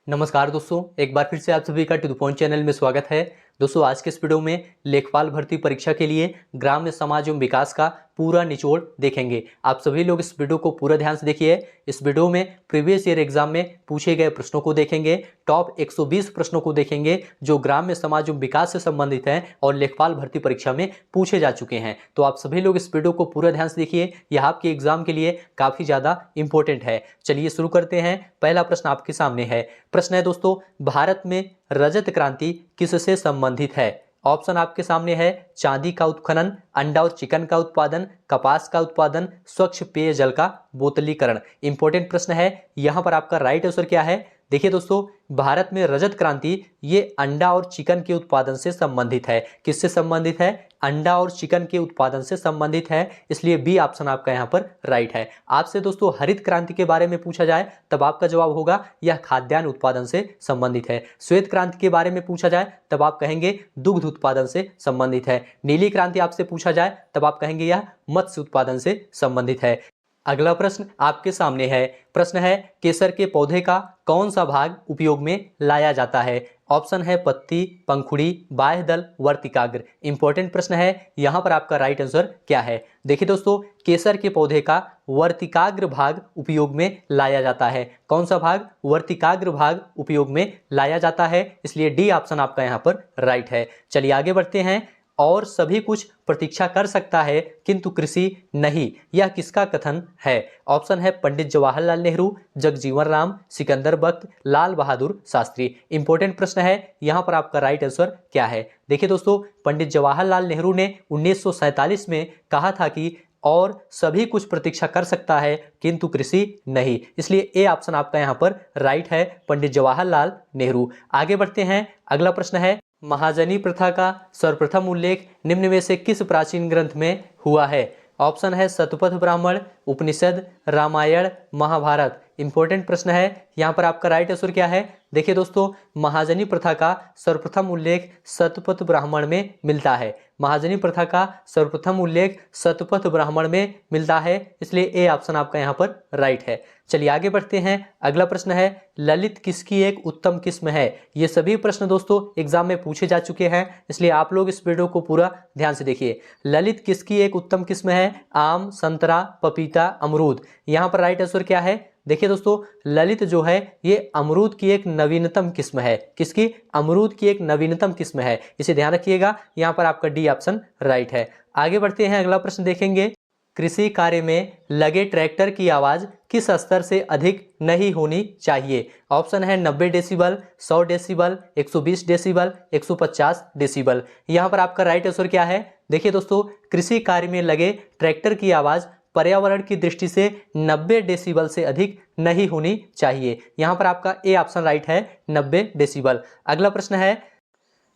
नमस्कार दोस्तों, एक बार फिर से आप सभी का टू द पॉइंट चैनल में स्वागत है। दोस्तों, आज के इस वीडियो में लेखपाल भर्ती परीक्षा के लिए ग्राम्य समाज एवं विकास का पूरा निचोड़ देखेंगे। आप सभी लोग इस वीडियो को पूरा ध्यान से देखिए। इस वीडियो में प्रीवियस ईयर एग्जाम में पूछे गए प्रश्नों को देखेंगे, टॉप 120 प्रश्नों को देखेंगे जो ग्राम्य समाज एवं विकास से संबंधित हैं और लेखपाल भर्ती परीक्षा में पूछे जा चुके हैं। तो आप सभी लोग इस वीडियो को पूरा ध्यान से देखिए, यह आपके एग्जाम के लिए काफी ज्यादा इंपॉर्टेंट है। चलिए शुरू करते हैं। पहला प्रश्न आपके सामने है। प्रश्न है दोस्तों, भारत में रजत क्रांति किससे संबंधित है? ऑप्शन आपके सामने है चांदी का उत्खनन, अंडा और चिकन का उत्पादन, कपास का उत्पादन, स्वच्छ पेयजल का बोतलीकरण। इंपॉर्टेंट प्रश्न है। यहां पर आपका राइट आंसर क्या है? देखिए दोस्तों, भारत में रजत क्रांति ये अंडा और चिकन के उत्पादन से संबंधित है। किससे संबंधित है? अंडा और चिकन के उत्पादन से संबंधित है, इसलिए बी ऑप्शन आपका यहाँ पर राइट है। आपसे दोस्तों हरित क्रांति के बारे में पूछा जाए तब आपका जवाब होगा यह खाद्यान्न उत्पादन से संबंधित है। श्वेत क्रांति के बारे में पूछा जाए तब आप कहेंगे दुग्ध उत्पादन से संबंधित है। नीली क्रांति आपसे पूछा जाए तब आप कहेंगे यह मत्स्य उत्पादन से संबंधित है। अगला प्रश्न आपके सामने है। प्रश्न है, केसर के पौधे का कौन सा भाग उपयोग में लाया जाता है? ऑप्शन है पत्ती, पंखुड़ी, बाह्य दल, वर्तिकाग्र। इंपॉर्टेंट प्रश्न है। यहां पर आपका राइट आंसर क्या है? देखिए दोस्तों, केसर के पौधे का वर्तिकाग्र भाग उपयोग में लाया जाता है। कौन सा भाग? वर्तिकाग्र भाग उपयोग में लाया जाता है, इसलिए डी ऑप्शन आपका यहां पर राइट है। चलिए आगे बढ़ते हैं। और सभी कुछ प्रतीक्षा कर सकता है किंतु कृषि नहीं, यह किसका कथन है? ऑप्शन है पंडित जवाहरलाल नेहरू, जगजीवन राम, सिकंदर बख्त, लाल बहादुर शास्त्री। इंपॉर्टेंट प्रश्न है। यहां पर आपका राइट आंसर क्या है? देखिए दोस्तों, पंडित जवाहरलाल नेहरू ने 1947 में कहा था कि और सभी कुछ प्रतीक्षा कर सकता है किंतु कृषि नहीं, इसलिए ए ऑप्शन आपका यहां पर राइट है, पंडित जवाहरलाल नेहरू। आगे बढ़ते हैं। अगला प्रश्न है, महाजनी प्रथा का सर्वप्रथम उल्लेख निम्न में से किस प्राचीन ग्रंथ में हुआ है? ऑप्शन है शतपथ ब्राह्मण, उपनिषद, रामायण, महाभारत। इंपॉर्टेंट प्रश्न है। यहां पर आपका राइट आंसर क्या है? देखिए दोस्तों, महाजनी प्रथा का सर्वप्रथम उल्लेख शतपथ ब्राह्मण में मिलता है। महाजनी प्रथा का सर्वप्रथम उल्लेख शतपथ ब्राह्मण में मिलता है, इसलिए ए ऑप्शन आपका यहां पर राइट है। चलिए आगे बढ़ते हैं। अगला प्रश्न है, ललित किसकी एक उत्तम किस्म है? ये सभी प्रश्न दोस्तों एग्जाम में पूछे जा चुके हैं, इसलिए आप लोग इस वीडियो को पूरा ध्यान से देखिए। ललित किसकी एक उत्तम किस्म है? आम, संतरा, पपीता, अमरूद। यहाँ पर राइट आंसर क्या है? देखिए दोस्तों, ललित जो है ये अमरूद की एक नवीनतम किस्म है। किसकी? अमरूद की एक नवीनतम किस्म है, इसे ध्यान रखिएगा। यहाँ पर आपका डी ऑप्शन राइट है। आगे बढ़ते हैं। अगला प्रश्न देखेंगे। कृषि कार्य में लगे ट्रैक्टर की आवाज किस स्तर से अधिक नहीं होनी चाहिए? ऑप्शन है 90 डेसिबल, 100 डेसिबल, 120 डेसिबल, 150 डेसिबल। यहाँ पर आपका राइट आंसर क्या है? देखिए दोस्तों, कृषि कार्य में लगे ट्रैक्टर की आवाज पर्यावरण की दृष्टि से 90 डेसिबल से अधिक नहीं होनी चाहिए। यहाँ पर आपका ए ऑप्शन राइट है, 90 डेसिबल। अगला प्रश्न है,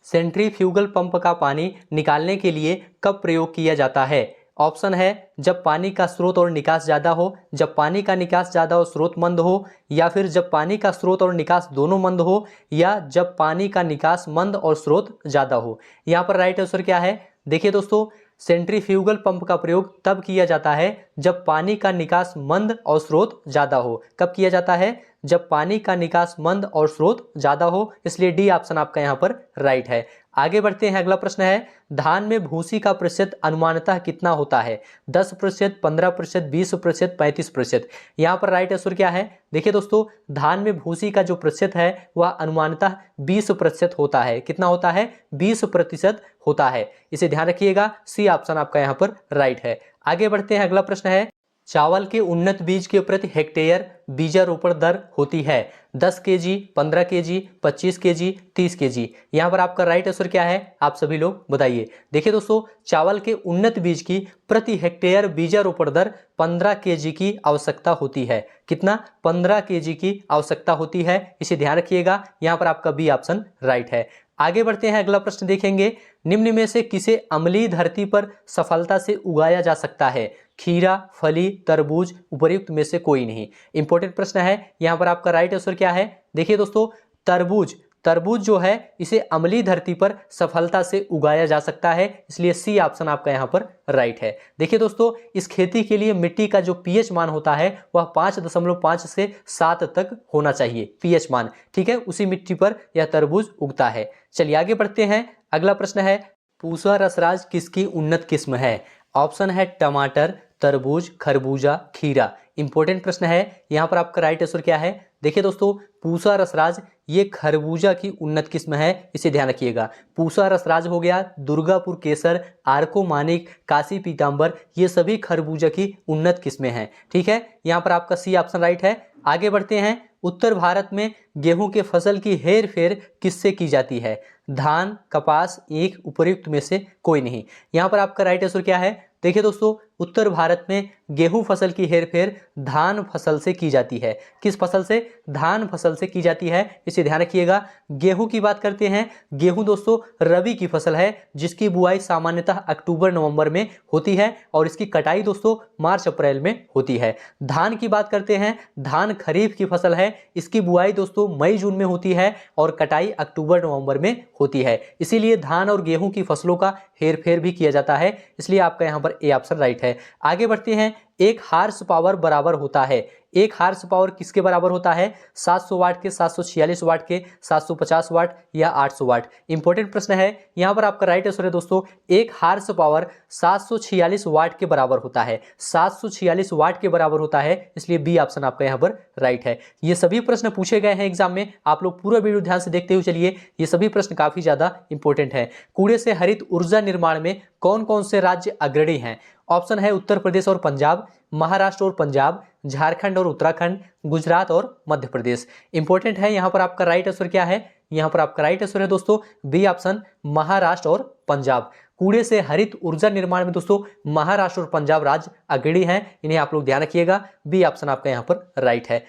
सेंट्रीफ्यूगल पंप का पानी निकालने के लिए कब प्रयोग किया जाता है? ऑप्शन है जब पानी का स्रोत और निकास ज़्यादा हो, जब पानी का निकास ज़्यादा और स्रोत मंद हो, या फिर जब पानी का स्रोत और निकास दोनों मंद हो, या जब पानी का निकास मंद और स्रोत ज़्यादा हो। यहाँ पर राइट आंसर क्या है? देखिए दोस्तों, सेंट्रीफ्यूगल पंप का प्रयोग तब किया जाता है जब पानी का निकास मंद और स्रोत ज़्यादा हो। कब किया जाता है? जब पानी का निकास मंद और स्रोत ज़्यादा हो, इसलिए डी ऑप्शन आपका यहाँ पर राइट है। आगे बढ़ते हैं। अगला प्रश्न है, धान में भूसी का प्रतिशत अनुमानतः कितना होता है? 10%, 15%, 20%, 35%। यहाँ पर राइट आंसर क्या है? देखिए दोस्तों, धान में भूसी का जो प्रतिशत है वह अनुमानतः 20% होता है। कितना होता है? 20% होता है, इसे ध्यान रखिएगा। सी ऑप्शन आपका यहाँ पर राइट है। आगे बढ़ते हैं। अगला प्रश्न है, चावल के उन्नत बीज के प्रति हेक्टेयर बीजारोपण दर होती है 10 केजी, 15 केजी, 25 केजी, 30 केजी। यहाँ पर आपका राइट आंसर क्या है? आप सभी लोग बताइए। देखिए दोस्तों, चावल के उन्नत बीज की प्रति हेक्टेयर बीजारोपण दर 15 केजी की आवश्यकता होती है। कितना? 15 केजी की आवश्यकता होती है, इसे ध्यान रखिएगा। यहाँ पर आपका बी ऑप्शन राइट है। आगे बढ़ते हैं। अगला प्रश्न देखेंगे, निम्न में से किसे अम्लीय धरती पर सफलता से उगाया जा सकता है? खीरा, फली, तरबूज, उपर्युक्त में से कोई नहीं। इंपॉर्टेंट प्रश्न है। यहाँ पर आपका राइट आंसर क्या है? देखिए दोस्तों, तरबूज तरबूज जो है इसे अम्लीय धरती पर सफलता से उगाया जा सकता है, इसलिए सी ऑप्शन आपका यहाँ पर राइट है। देखिए दोस्तों, इस खेती के लिए मिट्टी का जो पीएच मान होता है वह 5.5 से 7 तक होना चाहिए, पीएच मान। ठीक है, उसी मिट्टी पर यह तरबूज उगता है। चलिए आगे बढ़ते हैं। अगला प्रश्न है, पूसा रसराज किसकी उन्नत किस्म है? ऑप्शन है टमाटर, तरबूज, खरबूजा, खीरा। इंपॉर्टेंट प्रश्न है, यहाँ पर आपका राइट आंसर क्या है? देखिए दोस्तों, पूसा रसराज ये खरबूजा की उन्नत किस्म है, इसे ध्यान रखिएगा। पूसा रसराज हो गया, दुर्गापुर केसर, आर्को मानिक, काशी पीताम्बर, ये सभी खरबूजा की उन्नत किस्में हैं। ठीक है, यहाँ पर आपका सी ऑप्शन राइट है। आगे बढ़ते हैं। उत्तर भारत में गेहूं के फसल की हेर फेर किससे की जाती है? धान, कपास, ईख, उपर्युक्त में से कोई नहीं। यहाँ पर आपका राइट आंसर क्या है? देखिए दोस्तों, उत्तर भारत में गेहूं फसल की हेरफेर धान फसल से की जाती है। किस फसल से? धान फसल से की जाती है, इसे ध्यान रखिएगा। गेहूं की बात करते हैं। गेहूं दोस्तों रबी की फसल है, जिसकी बुआई सामान्यतः अक्टूबर नवंबर में होती है और इसकी कटाई दोस्तों मार्च अप्रैल में होती है। धान की बात करते हैं। धान खरीफ की फसल है, इसकी बुआई दोस्तों मई जून में होती है और कटाई अक्टूबर नवंबर में होती है। इसीलिए धान और गेहूं की फसलों का हेरफेर भी किया जाता है, इसलिए आपका यहाँ पर ए ऑप्शन राइट है। आगे बढ़ते हैं। एक हार्स पावर बराबर होता है, एक हार्स पावर किसके बराबर होता है? 700 वाट के, 746 वाट के, 750 वाट या 800 वाट। इंपॉर्टेंट प्रश्न है, यहां पर आपका राइट आंसर है दोस्तों, एक हार्स पावर 746 वाट के बराबर होता है। 746 वाट के बराबर होता है, इसलिए बी ऑप्शन आपका यहां पर राइट है। ये सभी प्रश्न पूछे गए हैं एग्जाम में, आप लोग पूरा वीडियो ध्यान से देखते हुए चलिए, ये सभी प्रश्न काफी ज्यादा इंपॉर्टेंट है। कूड़े से हरित ऊर्जा निर्माण में कौन कौन से राज्य अग्रणी हैं? ऑप्शन है उत्तर प्रदेश और पंजाब, महाराष्ट्र और पंजाब, झारखंड और उत्तराखंड, गुजरात और मध्य प्रदेश। इंपॉर्टेंट है, यहां पर आपका राइट आंसर क्या है? यहां पर आपका राइट आंसर है दोस्तों बी ऑप्शन, महाराष्ट्र और पंजाब। कूड़े से हरित ऊर्जा निर्माण में दोस्तों महाराष्ट्र और पंजाब राज्य अग्रणी हैं, इन्हें आप लोग ध्यान रखिएगा। बी ऑप्शन आपका यहां पर राइट है।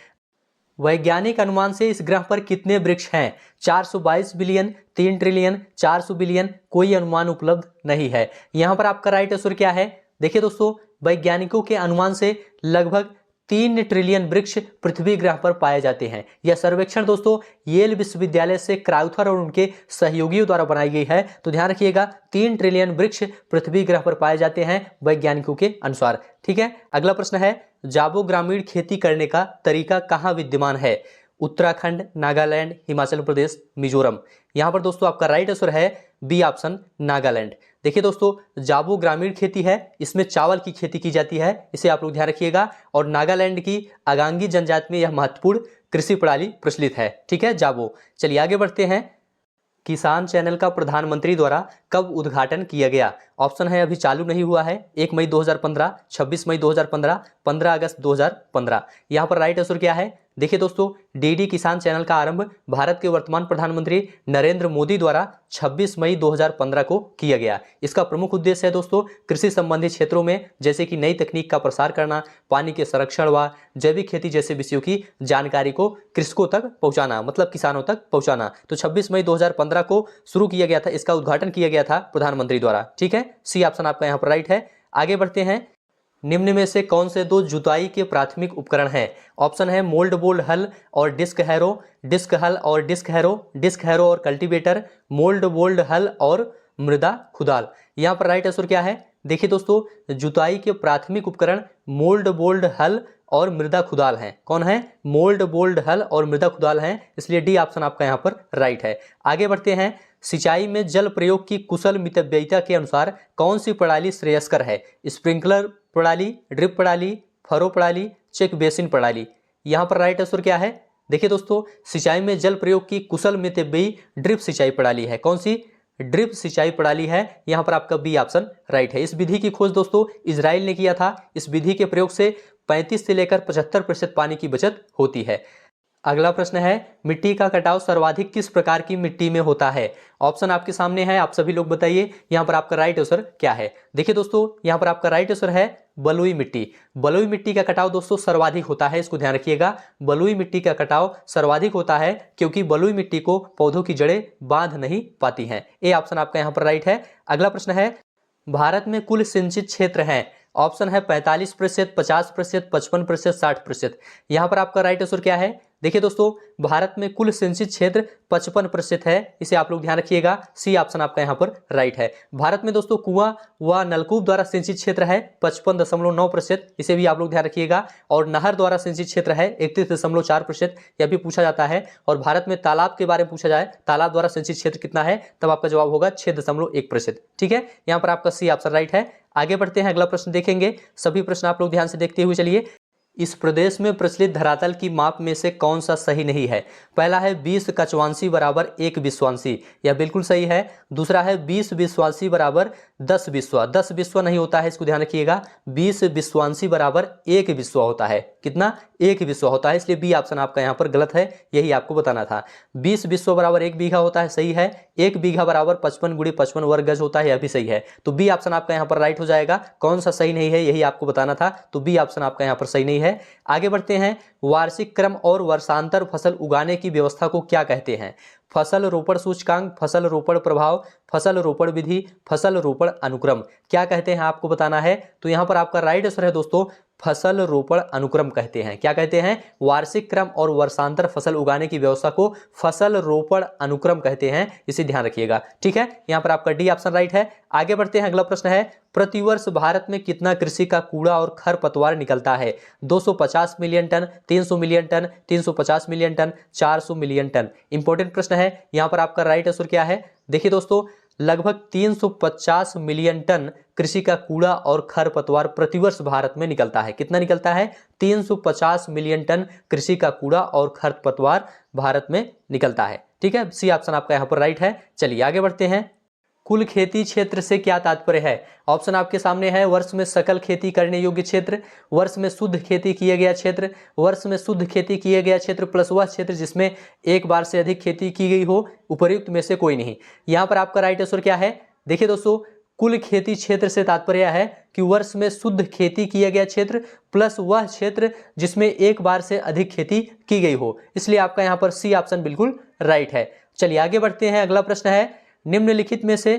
वैज्ञानिक अनुमान से इस ग्रह पर कितने वृक्ष हैं? 422 बिलियन, 3 ट्रिलियन, 400 बिलियन, कोई अनुमान उपलब्ध नहीं है। यहां पर आपका राइट आंसर क्या है? देखिए दोस्तों, वैज्ञानिकों के अनुमान से लगभग 3 ट्रिलियन वृक्ष पृथ्वी ग्रह पर पाए जाते हैं। यह सर्वेक्षण दोस्तों येल विश्वविद्यालय से क्राउथर और उनके सहयोगियों द्वारा बनाई गई है। तो ध्यान रखिएगा, 3 ट्रिलियन वृक्ष पृथ्वी ग्रह पर पाए जाते हैं वैज्ञानिकों के अनुसार। ठीक है, अगला प्रश्न है, जाबो ग्रामीण खेती करने का तरीका कहाँ विद्यमान है? उत्तराखंड, नागालैंड, हिमाचल प्रदेश, मिजोरम। यहां पर दोस्तों आपका राइट आंसर है बी ऑप्शन, नागालैंड। देखिए दोस्तों, जाबो ग्रामीण खेती है, इसमें चावल की खेती की जाती है, इसे आप लोग ध्यान रखिएगा। और नागालैंड की अगांगी जनजाति में यह महत्वपूर्ण कृषि प्रणाली प्रचलित है। ठीक है, जाबो। चलिए आगे बढ़ते हैं। किसान चैनल का प्रधानमंत्री द्वारा कब उद्घाटन किया गया? ऑप्शन है अभी चालू नहीं हुआ है, 1 मई 2015, 26 मई 2015, 15 अगस्त 2015। यहाँ पर राइट आंसर क्या है? देखिए दोस्तों, डीडी किसान चैनल का आरंभ भारत के वर्तमान प्रधानमंत्री नरेंद्र मोदी द्वारा 26 मई 2015 को किया गया। इसका प्रमुख उद्देश्य है दोस्तों कृषि संबंधी क्षेत्रों में जैसे कि नई तकनीक का प्रसार करना, पानी के संरक्षण व जैविक खेती जैसे विषयों की जानकारी को कृषकों तक पहुंचाना, मतलब किसानों तक पहुंचाना। तो 26 मई 2015 को शुरू किया गया था, इसका उद्घाटन किया गया था प्रधानमंत्री द्वारा। ठीक है, सी ऑप्शन आपका यहाँ पर राइट है। आगे बढ़ते हैं। निम्न में से कौन से दो जुताई के प्राथमिक उपकरण हैं? ऑप्शन है मोल्ड बोल्ड हल और डिस्क हैरो, डिस्क हल और डिस्क हैरो, डिस्क हैरो और कल्टीवेटर, मोल्ड बोल्ड हल और मृदा खुदाल। यहाँ पर राइट आंसर क्या है? देखिए दोस्तों, जुताई के प्राथमिक उपकरण मोल्ड बोल्ड हल और मृदा खुदाल हैं। कौन है? मोल्ड बोल्ड हल और मृदा खुदाल हैं, इसलिए डी ऑप्शन आपका यहाँ पर राइट है। आगे बढ़ते हैं। सिंचाई में जल प्रयोग की कुशल मितव्ययिता के अनुसार कौन सी प्रणाली श्रेयस्कर है? स्प्रिंकलर प्रणाली, ड्रिप प्रणाली, फरो प्रणाली, चेक बेसिन प्रणाली। यहाँ पर राइट आंसर क्या है? देखिए दोस्तों, सिंचाई में जल प्रयोग की कुशल मितव्ययी ड्रिप सिंचाई प्रणाली है। कौन सी? ड्रिप सिंचाई प्रणाली है। यहाँ पर आपका बी ऑप्शन राइट है। इस विधि की खोज दोस्तों इजराइल ने किया था। इस विधि के प्रयोग से 35 से लेकर 75% पानी की बचत होती है। अगला प्रश्न है, मिट्टी का कटाव सर्वाधिक किस प्रकार की मिट्टी में होता है? ऑप्शन आपके सामने है, आप सभी लोग बताइए यहाँ पर आपका राइट आंसर क्या है। देखिए दोस्तों, यहाँ पर आपका राइट आंसर है बलुई मिट्टी। बलुई मिट्टी का कटाव दोस्तों सर्वाधिक होता है, इसको ध्यान रखिएगा। बलुई मिट्टी का कटाव सर्वाधिक होता है क्योंकि बलुई मिट्टी को पौधों की जड़ें बांध नहीं पाती हैं। ए ऑप्शन आपका यहाँ पर राइट है। अगला प्रश्न है, भारत में कुल सिंचित क्षेत्र है? ऑप्शन है 45%, 50%, 55%, 60%। यहाँ पर आपका राइट आंसर क्या है? देखिए दोस्तों, भारत में कुल सिंचित क्षेत्र 55% है, इसे आप लोग ध्यान रखिएगा। सी ऑप्शन आपका यहाँ पर राइट है। भारत में दोस्तों कुआं व नलकूप द्वारा सिंचित क्षेत्र है 55.9%, इसे भी आप लोग ध्यान रखिएगा। और नहर द्वारा सिंचित क्षेत्र है 31.4%, यह भी पूछा जाता है। और भारत में तालाब के बारे में पूछा जाए, तालाब द्वारा सिंचित क्षेत्र कितना है, तब आपका जवाब होगा 6.1%। ठीक है, यहाँ पर आपका सी ऑप्शन राइट है। आगे बढ़ते हैं, अगला प्रश्न देखेंगे। सभी प्रश्न आप लोग ध्यान से देखते हुए चलिए। इस प्रदेश में प्रचलित धरातल की माप में से कौन सा सही नहीं है? पहला है 20 कचवांशी बराबर 1 विश्वांशी, यह बिल्कुल सही है। दूसरा है 20 विश्वांशी बराबर 10 विश्वा, 10 विश्वा नहीं होता है, इसको ध्यान रखिएगा। 20 विश्वांशी बराबर 1 विश्वा होता है। कितना? 1 विश्वा होता है, इसलिए बी ऑप्शन आपका यहाँ पर गलत है, यही आपको बताना था। 20 विश्वा बराबर 1 बीघा होता है, सही है। 1 बीघा बराबर 55 × 55 वर्ग गज होता है, यह भी सही है। तो बी ऑप्शन आपका यहाँ पर राइट हो जाएगा। कौन सा सही नहीं है, यही आपको बताना था, तो बी ऑप्शन आपका यहाँ पर सही नहीं है। आगे बढ़ते हैं। वार्षिक क्रम और वर्षांतर फसल उगाने की व्यवस्था को क्या कहते हैं? फसल रोपण सूचकांक, फसल रोपण प्रभाव, फसल रोपण विधि, फसल रोपण अनुक्रम, क्या कहते हैं आपको बताना है। तो यहां पर आपका राइट आंसर है दोस्तों, फसल रोपण अनुक्रम कहते हैं। क्या कहते हैं? वार्षिक क्रम और वर्षांतर फसल उगाने की व्यवस्था को फसल रोपण अनुक्रम कहते हैं, इसे ध्यान रखिएगा। ठीक है, यहां पर आपका डी ऑप्शन राइट है। आगे बढ़ते हैं, अगला प्रश्न है, प्रतिवर्ष भारत में कितना कृषि का कूड़ा और खरपतवार निकलता है? 250 million ton, 300 million ton, 350 million ton, 400 million ton. Important प्रश्न है। यहां पर आपका राइट आंसर क्या है? देखिए दोस्तों, लगभग 350 मिलियन टन कृषि का कूड़ा और खरपतवार प्रतिवर्ष भारत में निकलता है। कितना निकलता है? 350 मिलियन टन कृषि का कूड़ा और खरपतवार भारत में निकलता है। ठीक है, सी ऑप्शन आपका यहाँ पर राइट है। चलिए आगे बढ़ते हैं। कुल खेती क्षेत्र से क्या तात्पर्य है? ऑप्शन आपके सामने है। वर्ष में सकल खेती करने योग्य क्षेत्र, वर्ष में शुद्ध खेती किया गया क्षेत्र, वर्ष में शुद्ध खेती किया गया क्षेत्र प्लस वह क्षेत्र जिसमें एक बार से अधिक खेती की गई हो, उपर्युक्त में से कोई नहीं। यहां पर आपका राइट आंसर क्या है? देखिए दोस्तों, कुल खेती क्षेत्र से तात्पर्य है कि वर्ष में शुद्ध खेती किया गया क्षेत्र प्लस वह क्षेत्र जिसमें एक बार से अधिक खेती की गई हो, इसलिए आपका यहाँ पर सी ऑप्शन बिल्कुल राइट है। चलिए आगे बढ़ते हैं। अगला प्रश्न है, निम्नलिखित में से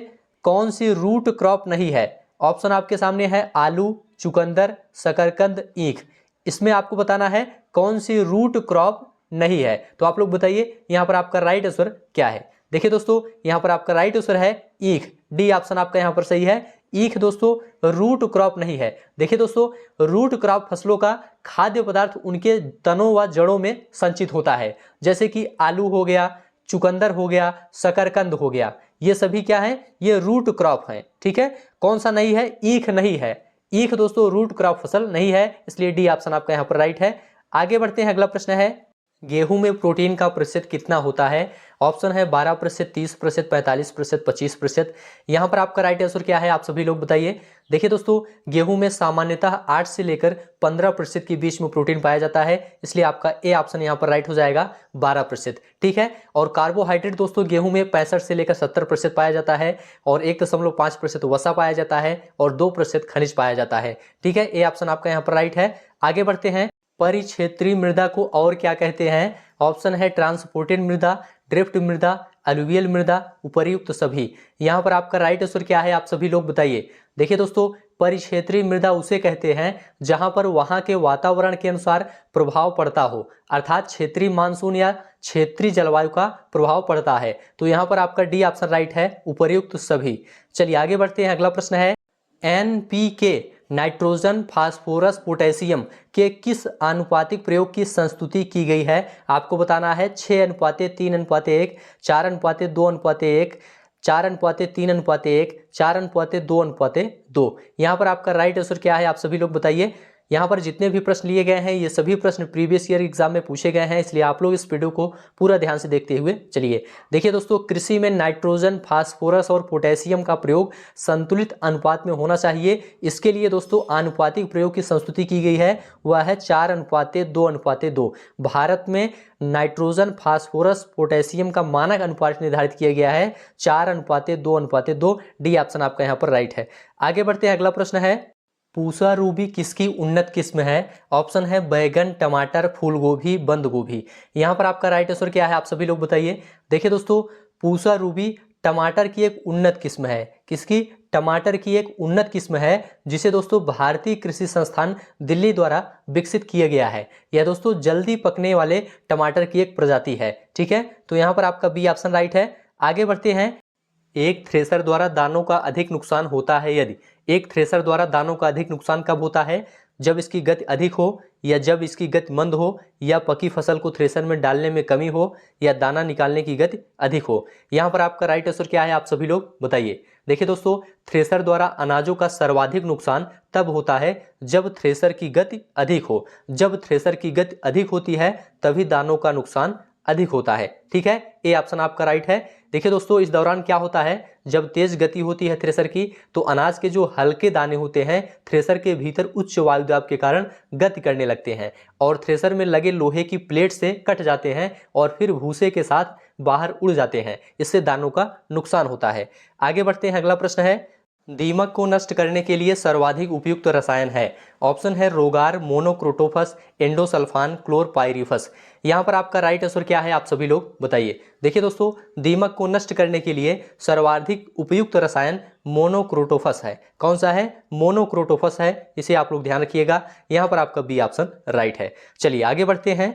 कौन सी रूट क्रॉप नहीं है? ऑप्शन आपके सामने है। आलू, चुकंदर, शकरकंद, ईख। इसमें आपको बताना है कौन सी रूट क्रॉप नहीं है। तो आप लोग बताइए यहाँ पर आपका राइट आंसर क्या है। देखिए दोस्तों, यहाँ पर आपका राइट आंसर है ईख। डी ऑप्शन आपका यहाँ पर सही है। ईख दोस्तों रूट क्रॉप नहीं है। देखिए दोस्तों, रूट क्रॉप फसलों का खाद्य पदार्थ उनके तनों व जड़ों में संचित होता है, जैसे कि आलू हो गया, चुकंदर हो गया, शकरकंद हो गया, ये सभी क्या है? ये रूट क्रॉप है। ठीक है, कौन सा नहीं है? ईख नहीं है। ईख दोस्तों रूट क्रॉप फसल नहीं है, इसलिए डी ऑप्शन आपका यहाँ पर राइट है। आगे बढ़ते हैं। अगला प्रश्न है, गेहूं में प्रोटीन का प्रतिशत कितना होता है? ऑप्शन है 12%, 30%, 45%, 25%। यहां पर आपका राइट आंसर क्या है, आप सभी लोग बताइए। देखिए दोस्तों, गेहूं में सामान्यतः 8 से लेकर 15% के बीच में प्रोटीन पाया जाता है, इसलिए आपका ए ऑप्शन यहां पर राइट हो जाएगा 12%। ठीक है, और कार्बोहाइड्रेट दोस्तों गेहूं में 65 से लेकर 70% पाया जाता है, और 1.5% वसा पाया जाता है, और 2% खनिज पाया जाता है। ठीक है, ए ऑप्शन आपका यहाँ पर राइट है। आगे बढ़ते हैं। परिक्षेत्रीय मृदा को और क्या कहते हैं? ऑप्शन है ट्रांसपोर्टेड मृदा, ड्रिफ्ट मृदा, अलुवियल मृदा, उपर्युक्त सभी। यहाँ पर आपका राइट आंसर क्या है, आप सभी लोग बताइए। देखिए दोस्तों, परिक्षेत्रीय मृदा उसे कहते हैं जहां पर वहां के वातावरण के अनुसार प्रभाव पड़ता हो, अर्थात क्षेत्रीय मानसून या क्षेत्रीय जलवायु का प्रभाव पड़ता है। तो यहाँ पर आपका डी ऑप्शन राइट है, उपर्युक्त सभी। चलिए आगे बढ़ते हैं। अगला प्रश्न है, NPK नाइट्रोजन, फास्फोरस, पोटेशियम के किस आनुपातिक प्रयोग की संस्तुति की गई है? आपको बताना है। 6:3:1, 4:2:1, 4:3:1, 4:2:2। यहाँ पर आपका राइट आंसर क्या है, आप सभी लोग बताइए। यहाँ पर जितने भी प्रश्न लिए गए हैं ये सभी प्रश्न प्रीवियस ईयर एग्जाम में पूछे गए हैं, इसलिए आप लोग इस वीडियो को पूरा ध्यान से देखते हुए चलिए। देखिए दोस्तों, कृषि में नाइट्रोजन, फास्फोरस और पोटेशियम का प्रयोग संतुलित अनुपात में होना चाहिए। इसके लिए दोस्तों आनुपातिक प्रयोग की संस्तुति की गई है, वह है 4:2:2। भारत में नाइट्रोजन, फास्फोरस, पोटेशियम का मानक अनुपात निर्धारित किया गया है 4:2:2। डी ऑप्शन आपका यहाँ पर राइट है। आगे बढ़ते हैं। अगला प्रश्न है, पूसा रूबी किसकी उन्नत किस्म है? ऑप्शन है बैगन, टमाटर, फूल गोभी, बंद गोभी। यहाँ पर आपका राइट आंसर क्या है, आप सभी लोग बताइए। देखिए दोस्तों, पूसा रूबी टमाटर की एक उन्नत किस्म है। किसकी? टमाटर की एक उन्नत किस्म है जिसे दोस्तों भारतीय कृषि संस्थान दिल्ली द्वारा विकसित किया गया है। यह दोस्तों जल्दी पकने वाले टमाटर की एक प्रजाति है। ठीक है, तो यहाँ पर आपका बी ऑप्शन राइट है। आगे बढ़ते हैं। एक थ्रेसर द्वारा दानों का अधिक नुकसान होता है यदि। एक थ्रेसर द्वारा दानों का अधिक नुकसान कब होता है? जब इसकी गति अधिक हो, या जब इसकी गति मंद हो, या पकी फसल को थ्रेसर में डालने में कमी हो, या दाना निकालने की गति अधिक हो। यहाँ पर आपका राइट आंसर क्या है, आप सभी लोग बताइए। देखिए दोस्तों, थ्रेसर द्वारा अनाजों का सर्वाधिक नुकसान तब होता है जब थ्रेसर की गति अधिक हो। जब थ्रेसर की गति अधिक होती है तभी दानों का नुकसान अधिक होता है। ठीक है, ए ऑप्शन आपका राइट है। देखिए दोस्तों, इस दौरान क्या होता है, जब तेज गति होती है थ्रेसर की तो अनाज के जो हल्के दाने होते हैं थ्रेसर के भीतर उच्च वायु दाब के कारण गति करने लगते हैं और थ्रेसर में लगे लोहे की प्लेट से कट जाते हैं और फिर भूसे के साथ बाहर उड़ जाते हैं। इससे दानों का नुकसान होता है। आगे बढ़ते हैं। अगला प्रश्न है, दीमक को नष्ट करने के लिए सर्वाधिक उपयुक्त रसायन है। ऑप्शन है रोगार, मोनोक्रोटोफस, एंडोसल्फान, क्लोरपाइरिफस। यहाँ पर आपका राइट आंसर क्या है, आप सभी लोग बताइए। देखिए दोस्तों, दीमक को नष्ट करने के लिए सर्वाधिक उपयुक्त रसायन मोनोक्रोटोफस है। कौन सा है? मोनोक्रोटोफस है। इसे आप लोग ध्यान रखिएगा। यहाँ पर आपका बी ऑप्शन राइट है। चलिए आगे बढ़ते हैं।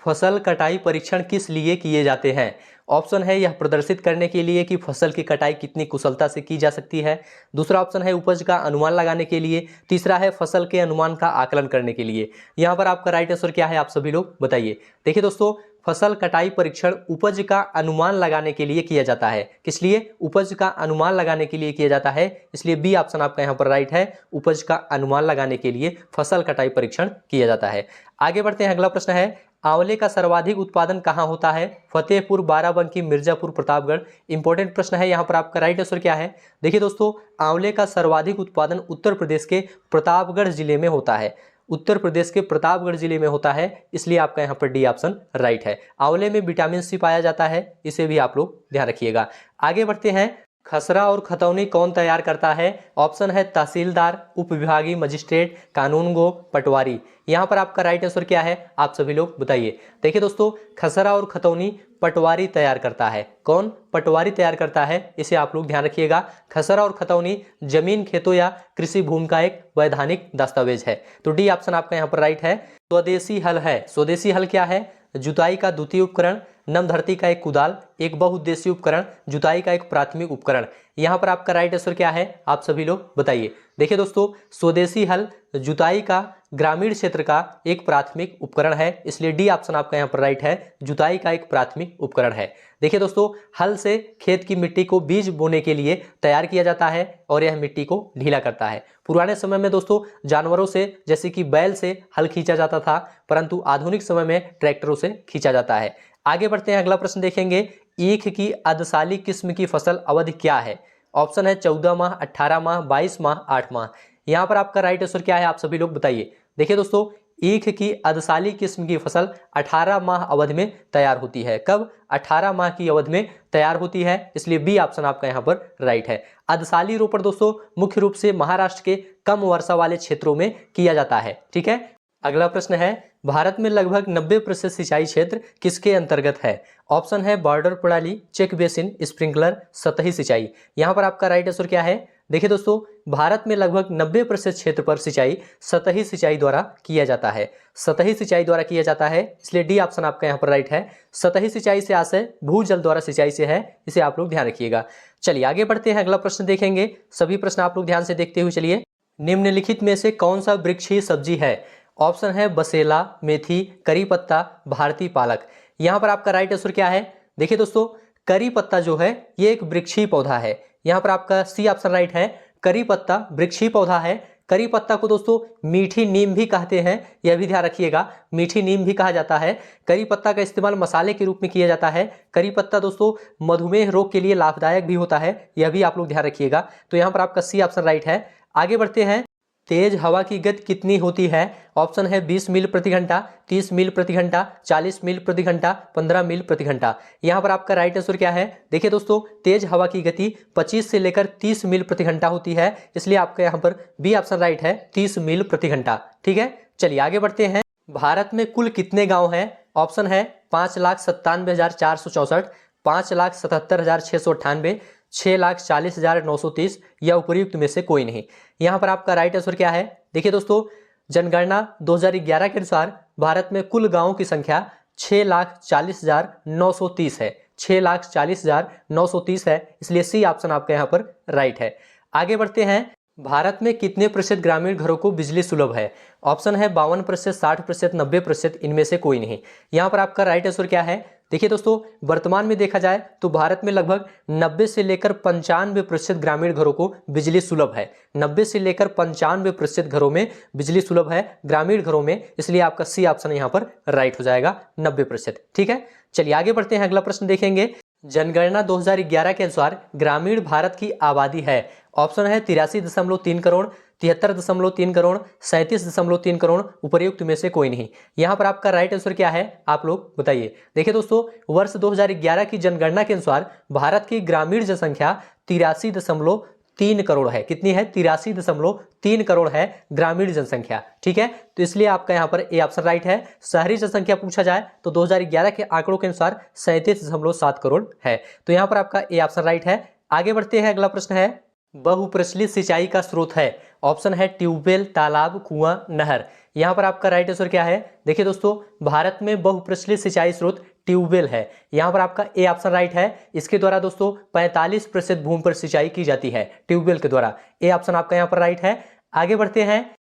फसल कटाई परीक्षण किस लिए किए जाते हैं? ऑप्शन है यह प्रदर्शित करने के लिए कि फसल की कटाई कितनी कुशलता से की जा सकती है। दूसरा ऑप्शन है उपज का अनुमान लगाने के लिए। तीसरा है फसल के अनुमान का आकलन करने के लिए। यहाँ पर आपका राइट आंसर क्या है, आप सभी लोग बताइए। देखिए दोस्तों, फसल कटाई परीक्षण उपज का अनुमान लगाने के लिए किया जाता है। किस लिए? उपज का अनुमान लगाने के लिए किया जाता है, इसलिए बी ऑप्शन आपका यहाँ पर राइट है। उपज का अनुमान लगाने के लिए फसल कटाई परीक्षण किया जाता है। आगे बढ़ते हैं। अगला प्रश्न है, आंवले का सर्वाधिक उत्पादन कहाँ होता है? फतेहपुर, बाराबंकी, मिर्जापुर, प्रतापगढ़। इंपॉर्टेंट प्रश्न है। यहाँ पर आपका राइट आंसर क्या है? देखिए दोस्तों, आंवले का सर्वाधिक उत्पादन उत्तर प्रदेश के प्रतापगढ़ जिले में होता है। उत्तर प्रदेश के प्रतापगढ़ जिले में होता है, इसलिए आपका यहाँ पर डी ऑप्शन राइट है। आंवले में विटामिन सी पाया जाता है, इसे भी आप लोग ध्यान रखिएगा। आगे बढ़ते हैं। खसरा और खतौनी कौन तैयार करता है? ऑप्शन है तहसीलदार, उप विभागीय मजिस्ट्रेट, कानूनगो, पटवारी। यहाँ पर आपका राइट आंसर क्या है, आप सभी लोग बताइए। देखिए दोस्तों, खसरा और खतौनी पटवारी तैयार करता है। कौन? पटवारी तैयार करता है, इसे आप लोग ध्यान रखिएगा। खसरा और खतौनी जमीन, खेतों या कृषि भूमि का एक वैधानिक दस्तावेज है। तो डी ऑप्शन आपका यहाँ पर राइट है। स्वदेशी हल है। स्वदेशी हल क्या है? जुताई का द्वितीय उपकरण, नम धरती का एक कुदाल, एक बहुउद्देशीय उपकरण, जुताई का एक प्राथमिक उपकरण। यहाँ पर आपका राइट आंसर क्या है, आप सभी लोग बताइए। देखिए दोस्तों, स्वदेशी हल जुताई का ग्रामीण क्षेत्र का एक प्राथमिक उपकरण है, इसलिए डी ऑप्शन आपका यहाँ पर राइट है। जुताई का एक प्राथमिक उपकरण है। देखिए दोस्तों, हल से खेत की मिट्टी को बीज बोने के लिए तैयार किया जाता है और यह मिट्टी को ढीला करता है। पुराने समय में दोस्तों जानवरों से, जैसे कि बैल से हल खींचा जाता था, परंतु आधुनिक समय में ट्रैक्टरों से खींचा जाता है। आगे बढ़ते हैं। अगला प्रश्न देखेंगे। ईख की अर्धसाली किस्म की फसल अवधि क्या है? ऑप्शन है 14 माह, 18 माह, 22 माह, 8 माह। यहाँ पर आपका राइट आंसर क्या है, आप सभी लोग बताइए। देखिए दोस्तों, ईख की अर्धसाली किस्म की फसल 18 माह अवधि में तैयार होती है। कब? 18 माह की अवधि में तैयार होती है, इसलिए बी ऑप्शन आपका यहाँ पर राइट है। अर्धसाली रोपण दोस्तों मुख्य रूप से महाराष्ट्र के कम वर्षा वाले क्षेत्रों में किया जाता है। ठीक है। अगला प्रश्न है, भारत में लगभग 90% सिंचाई क्षेत्र किसके अंतर्गत है? ऑप्शन है बॉर्डर प्रणाली, चेक बेसिन, स्प्रिंकलर, सतही सिंचाई। यहाँ पर आपका राइट आंसर क्या है? देखिए दोस्तों, भारत में लगभग 90% क्षेत्र पर सिंचाई सतही सिंचाई द्वारा किया जाता है। सतही सिंचाई द्वारा किया जाता है, इसलिए डी ऑप्शन आपका यहाँ पर राइट है। सतही सिंचाई से आशय भूजल द्वारा सिंचाई से है, इसे आप लोग ध्यान रखिएगा। चलिए आगे बढ़ते हैं। अगला प्रश्न देखेंगे। सभी प्रश्न आप लोग ध्यान से देखते हुए चलिए। निम्नलिखित में से कौन सा वृक्षीय सब्जी है? ऑप्शन है बसेला, मेथी, करी पत्ता, भारतीय पालक। यहाँ पर आपका राइट आंसर क्या है? देखिए दोस्तों, करी पत्ता जो है ये एक वृक्षीय पौधा है। यहाँ पर आपका सी ऑप्शन राइट है। करी पत्ता वृक्षीय पौधा है। करी पत्ता को दोस्तों मीठी नीम भी कहते हैं, यह भी ध्यान रखिएगा। मीठी नीम भी कहा जाता है। करी पत्ता का इस्तेमाल मसाले के रूप में किया जाता है। करी पत्ता दोस्तों मधुमेह रोग के लिए लाभदायक भी होता है, यह भी आप लोग ध्यान रखिएगा। तो यहाँ पर आपका सी ऑप्शन राइट है। आगे बढ़ते हैं। तेज हवा की गति कितनी होती है? ऑप्शन है 20 मील प्रति घंटा, 30 मील प्रति घंटा, 40 मील प्रति घंटा, 15 मील प्रति घंटा। यहाँ पर आपका राइट आंसर क्या है? देखिए दोस्तों, तेज हवा की गति 25 से लेकर 30 मील प्रति घंटा होती है, इसलिए आपका यहाँ पर बी ऑप्शन राइट है, 30 मील प्रति घंटा। ठीक है। चलिए आगे बढ़ते हैं। भारत में कुल कितने गाँव हैं? ऑप्शन है 5,97,464, 5,77,698, 6,40,930 या उपयुक्त में से कोई नहीं। यहाँ पर आपका राइट आंसर क्या है? देखिए दोस्तों, जनगणना 2011 के अनुसार भारत में कुल गांवों की संख्या 6,40,930 है, 6,40,930 है, इसलिए सी ऑप्शन आपका यहाँ पर राइट है। आगे बढ़ते हैं, भारत में कितने प्रतिशत ग्रामीण घरों को बिजली सुलभ है? ऑप्शन है 52%, 60%, 90%, इनमें से कोई नहीं। यहाँ पर आपका राइट आंसर क्या है? देखिए दोस्तों, वर्तमान में देखा जाए तो भारत में लगभग 90 से लेकर 95% ग्रामीण घरों को बिजली सुलभ है। 90 से लेकर 95% घरों में बिजली सुलभ है ग्रामीण घरों में, इसलिए आपका सी ऑप्शन यहाँ पर राइट हो जाएगा, 90%। ठीक है, चलिए आगे बढ़ते हैं, अगला प्रश्न देखेंगे। जनगणना 2011 के अनुसार ग्रामीण भारत की आबादी है। ऑप्शन है 83.3 करोड़, 73.3 करोड़, 37.3 करोड़, उपयुक्त में से कोई नहीं। यहाँ पर आपका राइट आंसर क्या है, आप लोग बताइए। देखिए दोस्तों, वर्ष 2011 की जनगणना के अनुसार भारत की ग्रामीण जनसंख्या 83.3 करोड़ है। कितनी है? 83.3 करोड़ है ग्रामीण जनसंख्या। ठीक है, तो इसलिए आपका यहाँ पर ए ऑप्शन राइट है। शहरी जनसंख्या पूछा जाए तो 2011 के आंकड़ों के अनुसार 37.7 करोड़ है, तो यहाँ पर आपका ए ऑप्शन राइट है। आगे बढ़ते हैं, अगला प्रश्न है, बहुप्रचलित सिंचाई का स्रोत है। ऑप्शन है ट्यूबवेल, तालाब, कुआं, नहर। यहाँ पर आपका राइट आंसर क्या है? देखिए दोस्तों, भारत में बहुप्रचलित सिंचाई स्रोत ट्यूबवेल है। यहाँ पर आपका ए ऑप्शन राइट है। इसके द्वारा दोस्तों 45% भूमि पर सिंचाई की जाती है ट्यूबवेल के द्वारा। ए ऑप्शन आपका यहाँ पर राइट है। आगे बढ़ते हैं,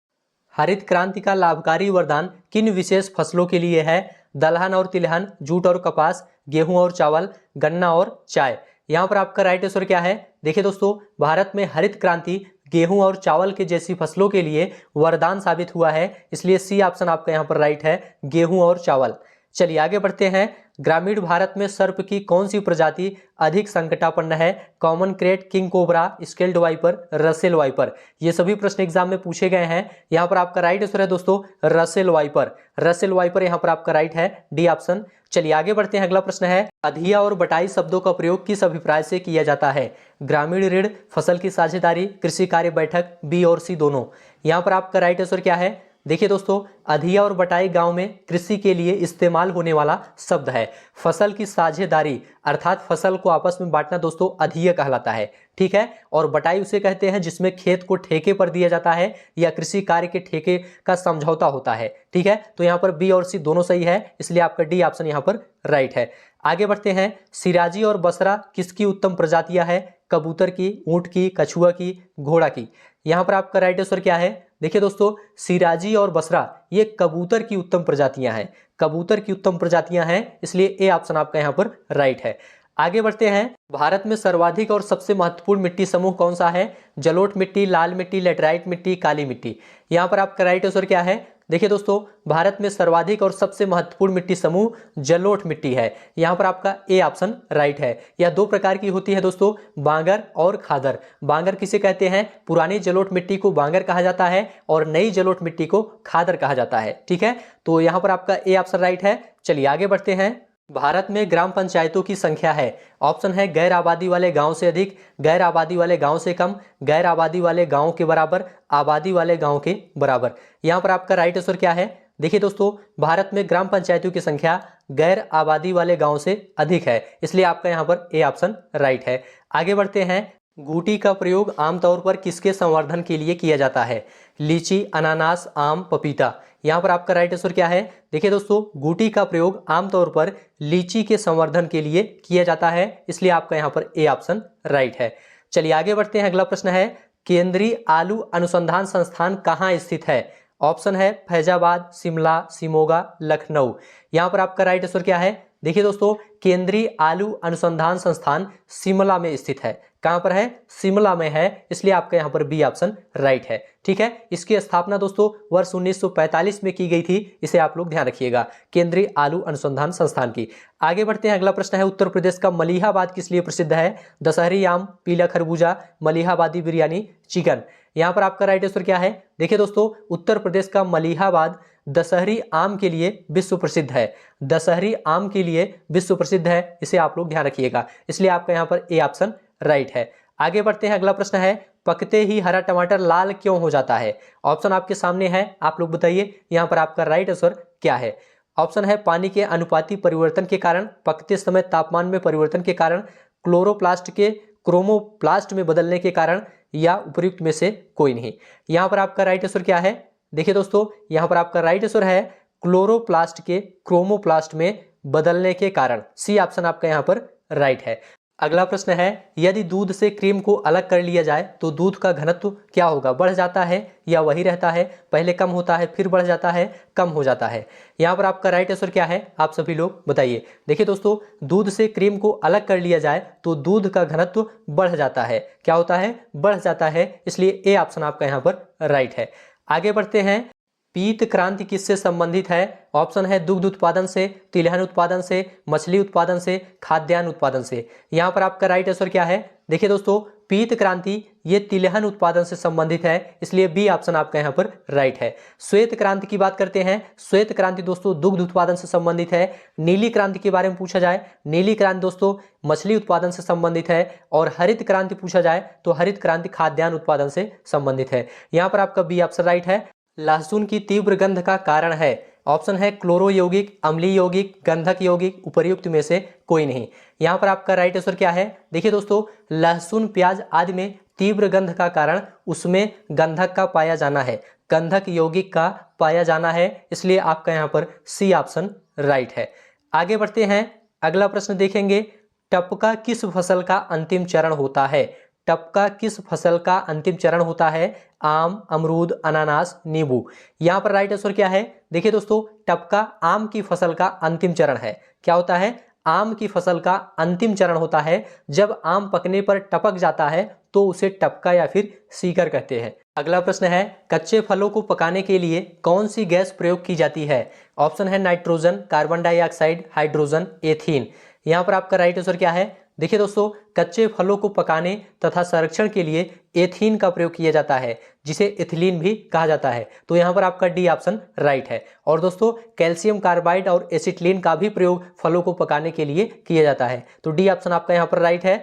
हरित क्रांति का लाभकारी वरदान किन विशेष फसलों के लिए है? दलहन और तिलहन, जूट और कपास, गेहूं और चावल, गन्ना और चाय। यहाँ पर आपका राइट आंसर क्या है? देखिए दोस्तों, भारत में हरित क्रांति गेहूं और चावल के जैसी फसलों के लिए वरदान साबित हुआ है, इसलिए सी ऑप्शन आपका यहाँ पर राइट है, गेहूं और चावल। चलिए आगे बढ़ते हैं, ग्रामीण भारत में सर्प की कौन सी प्रजाति अधिक संकटापन्न है? Common crate, king cobra, scaled viper, Russell viper. ये सभी प्रश्न एग्जाम में पूछे गए हैं। यहाँ पर आपका राइट आंसर है दोस्तों रसेल वाइपर। रसेल वाइपर यहाँ पर आपका राइट है, डी ऑप्शन। चलिए आगे बढ़ते हैं, अगला प्रश्न है, अधिया और बटाई शब्दों का प्रयोग किस अभिप्राय से किया जाता है? ग्रामीण ऋण, फसल की साझेदारी, कृषि कार्य बैठक, बी और सी दोनों। यहाँ पर आपका राइट आंसर क्या है? देखिए दोस्तों, अधिया और बटाई गांव में कृषि के लिए इस्तेमाल होने वाला शब्द है। फसल की साझेदारी अर्थात फसल को आपस में बांटना दोस्तों अधिया कहलाता है। ठीक है, और बटाई उसे कहते हैं जिसमें खेत को ठेके पर दिया जाता है या कृषि कार्य के ठेके का समझौता होता है। ठीक है, तो यहाँ पर बी और सी दोनों सही है, इसलिए आपका डी ऑप्शन यहाँ पर राइट है। आगे बढ़ते हैं, सिराजी और बसरा किसकी उत्तम प्रजातियां है? कबूतर की, ऊंट की, कछुआ की, घोड़ा की। यहाँ पर आपका राइट आंसर क्या है? देखिए दोस्तों, सिराजी और बसरा ये कबूतर की उत्तम प्रजातियां हैं, कबूतर की उत्तम प्रजातियां हैं, इसलिए ए ऑप्शन आपका यहाँ पर राइट है। आगे बढ़ते हैं, भारत में सर्वाधिक और सबसे महत्वपूर्ण मिट्टी समूह कौन सा है? जलोढ़ मिट्टी, लाल मिट्टी, लेटराइट मिट्टी, काली मिट्टी। यहाँ पर आपका राइट आंसर क्या है? देखिए दोस्तों, भारत में सर्वाधिक और सबसे महत्वपूर्ण मिट्टी समूह जलोढ़ मिट्टी है। यहाँ पर आपका ए ऑप्शन राइट है। यह दो प्रकार की होती है दोस्तों, बांगर और खादर। बांगर किसे कहते हैं? पुरानी जलोढ़ मिट्टी को बांगर कहा जाता है और नई जलोढ़ मिट्टी को खादर कहा जाता है। ठीक है, तो यहाँ पर आपका ए ऑप्शन राइट है। चलिए आगे बढ़ते हैं, भारत में ग्राम पंचायतों की संख्या है। ऑप्शन है गैर आबादी वाले गांव से अधिक, गैर आबादी वाले गांव से कम, गैर आबादी वाले गांव के बराबर, आबादी वाले गांव के बराबर। यहां पर आपका राइट आंसर क्या है? देखिए दोस्तों, भारत में ग्राम पंचायतों की संख्या गैर आबादी वाले गांव से अधिक है, इसलिए आपका यहां पर ए ऑप्शन राइट है। आगे बढ़ते हैं, गूटी का प्रयोग आमतौर पर किसके संवर्धन के लिए किया जाता है? लीची, अनानास, आम, पपीता। यहाँ पर आपका राइट आंसर क्या है? देखिए दोस्तों, गूटी का प्रयोग आमतौर पर लीची के संवर्धन के लिए किया जाता है, इसलिए आपका यहाँ पर ए ऑप्शन राइट है। चलिए आगे बढ़ते हैं, अगला प्रश्न है, केंद्रीय आलू अनुसंधान संस्थान कहाँ स्थित है? ऑप्शन है फैजाबाद, शिमला, शिमोगा, लखनऊ। यहाँ पर आपका राइट आंसर क्या है? देखिए दोस्तों, केंद्रीय आलू अनुसंधान संस्थान शिमला में स्थित है। कहां पर है? शिमला में है, इसलिए आपका यहां पर बी ऑप्शन राइट है। ठीक है, इसकी स्थापना दोस्तों वर्ष 1945 में की गई थी, इसे आप लोग ध्यान रखिएगा, केंद्रीय आलू अनुसंधान संस्थान की। आगे बढ़ते हैं, अगला प्रश्न है, उत्तर प्रदेश का मलिहाबाद किस लिए प्रसिद्ध है? दशहरी आम, पीला खरबूजा, मलिहाबादी बिरयानी, चिकन। यहाँ पर आपका राइट आंसर क्या है? देखिए दोस्तों, उत्तर प्रदेश का मलिहाबाद दशहरी आम के लिए विश्व प्रसिद्ध है। दशहरी आम के लिए विश्व प्रसिद्ध है, इसे आप लोग ध्यान रखिएगा, इसलिए आपका यहाँ पर ए ऑप्शन राइट है। आगे बढ़ते हैं, अगला प्रश्न है, पकते ही हरा टमाटर लाल क्यों हो जाता है? ऑप्शन आपके सामने है, आप लोग बताइए यहाँ पर आपका राइट आंसर क्या है। ऑप्शन है पानी के अनुपाती परिवर्तन के कारण, पकते समय तापमान में परिवर्तन के कारण, क्लोरोप्लास्ट के क्रोमोप्लास्ट में बदलने के कारण, या उपयुक्त में से कोई नहीं। यहां पर आपका राइट आंसर क्या है? देखिए दोस्तों, यहां पर आपका राइट आंसर है क्लोरोप्लास्ट के क्रोमोप्लास्ट में बदलने के कारण। सी ऑप्शन आपका यहां पर राइट है। अगला प्रश्न है, यदि दूध से क्रीम को अलग कर लिया जाए तो दूध का घनत्व क्या होगा? बढ़ जाता है या वही रहता है? पहले कम होता है फिर बढ़ जाता है, कम हो जाता है? यहाँ पर आपका राइट आंसर क्या है? आप सभी लोग बताइए। देखिए दोस्तों, दूध से क्रीम को अलग कर लिया जाए तो दूध का घनत्व बढ़ जाता है। क्या होता है? बढ़ जाता है, इसलिए ए ऑप्शन आपका यहाँ पर राइट है। आगे बढ़ते हैं, पीत क्रांति किससे संबंधित है? ऑप्शन है दुग्ध उत्पादन से, तिलहन उत्पादन से, मछली उत्पादन से, खाद्यान्न उत्पादन से। यहाँ पर आपका राइट आंसर क्या है? देखिए दोस्तों, पीत क्रांति ये तिलहन उत्पादन से संबंधित है, इसलिए बी ऑप्शन आपका यहाँ पर राइट है। श्वेत क्रांति की बात करते हैं, श्वेत क्रांति दोस्तों दुग्ध उत्पादन से संबंधित है। नीली क्रांति के बारे में पूछा जाए, नीली क्रांति दोस्तों मछली उत्पादन से संबंधित है। और हरित क्रांति पूछा जाए तो हरित क्रांति खाद्यान्न उत्पादन से संबंधित है। यहाँ पर आपका बी ऑप्शन राइट है। लहसुन की तीव्र गंध का कारण है? ऑप्शन है क्लोरो यौगिक, अम्लीय यौगिक, गंधक यौगिक, उपर्युक्त में से कोई नहीं। यहाँ पर आपका राइट आंसर क्या है? देखिए दोस्तों, लहसुन प्याज आदि में तीव्र गंध का कारण उसमें गंधक का पाया जाना है, गंधक यौगिक का पाया जाना है, इसलिए आपका यहाँ पर सी ऑप्शन राइट है। आगे बढ़ते हैं, अगला प्रश्न देखेंगे, टपका किस फसल का अंतिम चरण होता है? टपका किस फसल का अंतिम चरण होता है? आम, अमरूद, अनानास, नींबू। यहाँ पर राइट आंसर क्या है? देखिए दोस्तों, टपका आम की फसल का अंतिम चरण है। क्या होता है? आम की फसल का अंतिम चरण होता है। जब आम पकने पर टपक जाता है तो उसे टपका या फिर सीकर कहते हैं। अगला प्रश्न है, कच्चे फलों को पकाने के लिए कौन सी गैस प्रयोग की जाती है? ऑप्शन है nitrogen, carbon dioxide, hydrogen, ethene. यहाँ पर आपका राइट आंसर क्या है? देखिए दोस्तों, कच्चे फलों को पकाने तथा संरक्षण के लिए एथीन का प्रयोग किया जाता है, जिसे एथिलीन भी कहा जाता है। तो यहाँ पर आपका डी ऑप्शन राइट है। और दोस्तों, कैल्शियम कार्बाइड और एसिटिलीन का भी प्रयोग फलों को पकाने के लिए किया जाता है। तो डी ऑप्शन आपका यहाँ पर राइट है।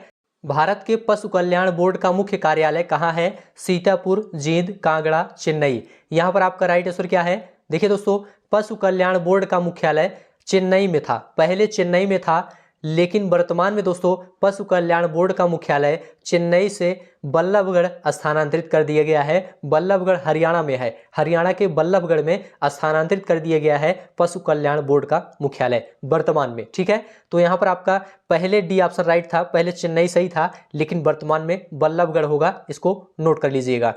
भारत के पशु कल्याण बोर्ड का मुख्य कार्यालय कहाँ है? सीतापुर, जींद, कांगड़ा, चेन्नई। यहाँ पर आपका राइट आंसर क्या है? देखिए दोस्तों, पशु कल्याण बोर्ड का मुख्यालय चेन्नई में था, पहले चेन्नई में था, लेकिन वर्तमान में दोस्तों पशु कल्याण बोर्ड का मुख्यालय चेन्नई से बल्लभगढ़ स्थानांतरित कर दिया गया है। बल्लभगढ़ हरियाणा में है, हरियाणा के बल्लभगढ़ में स्थानांतरित कर दिया गया है पशु कल्याण बोर्ड का मुख्यालय वर्तमान में। ठीक है, तो यहाँ पर आपका पहले डी ऑप्शन राइट था, पहले चेन्नई सही था, लेकिन वर्तमान में बल्लभगढ़ होगा, इसको नोट कर लीजिएगा।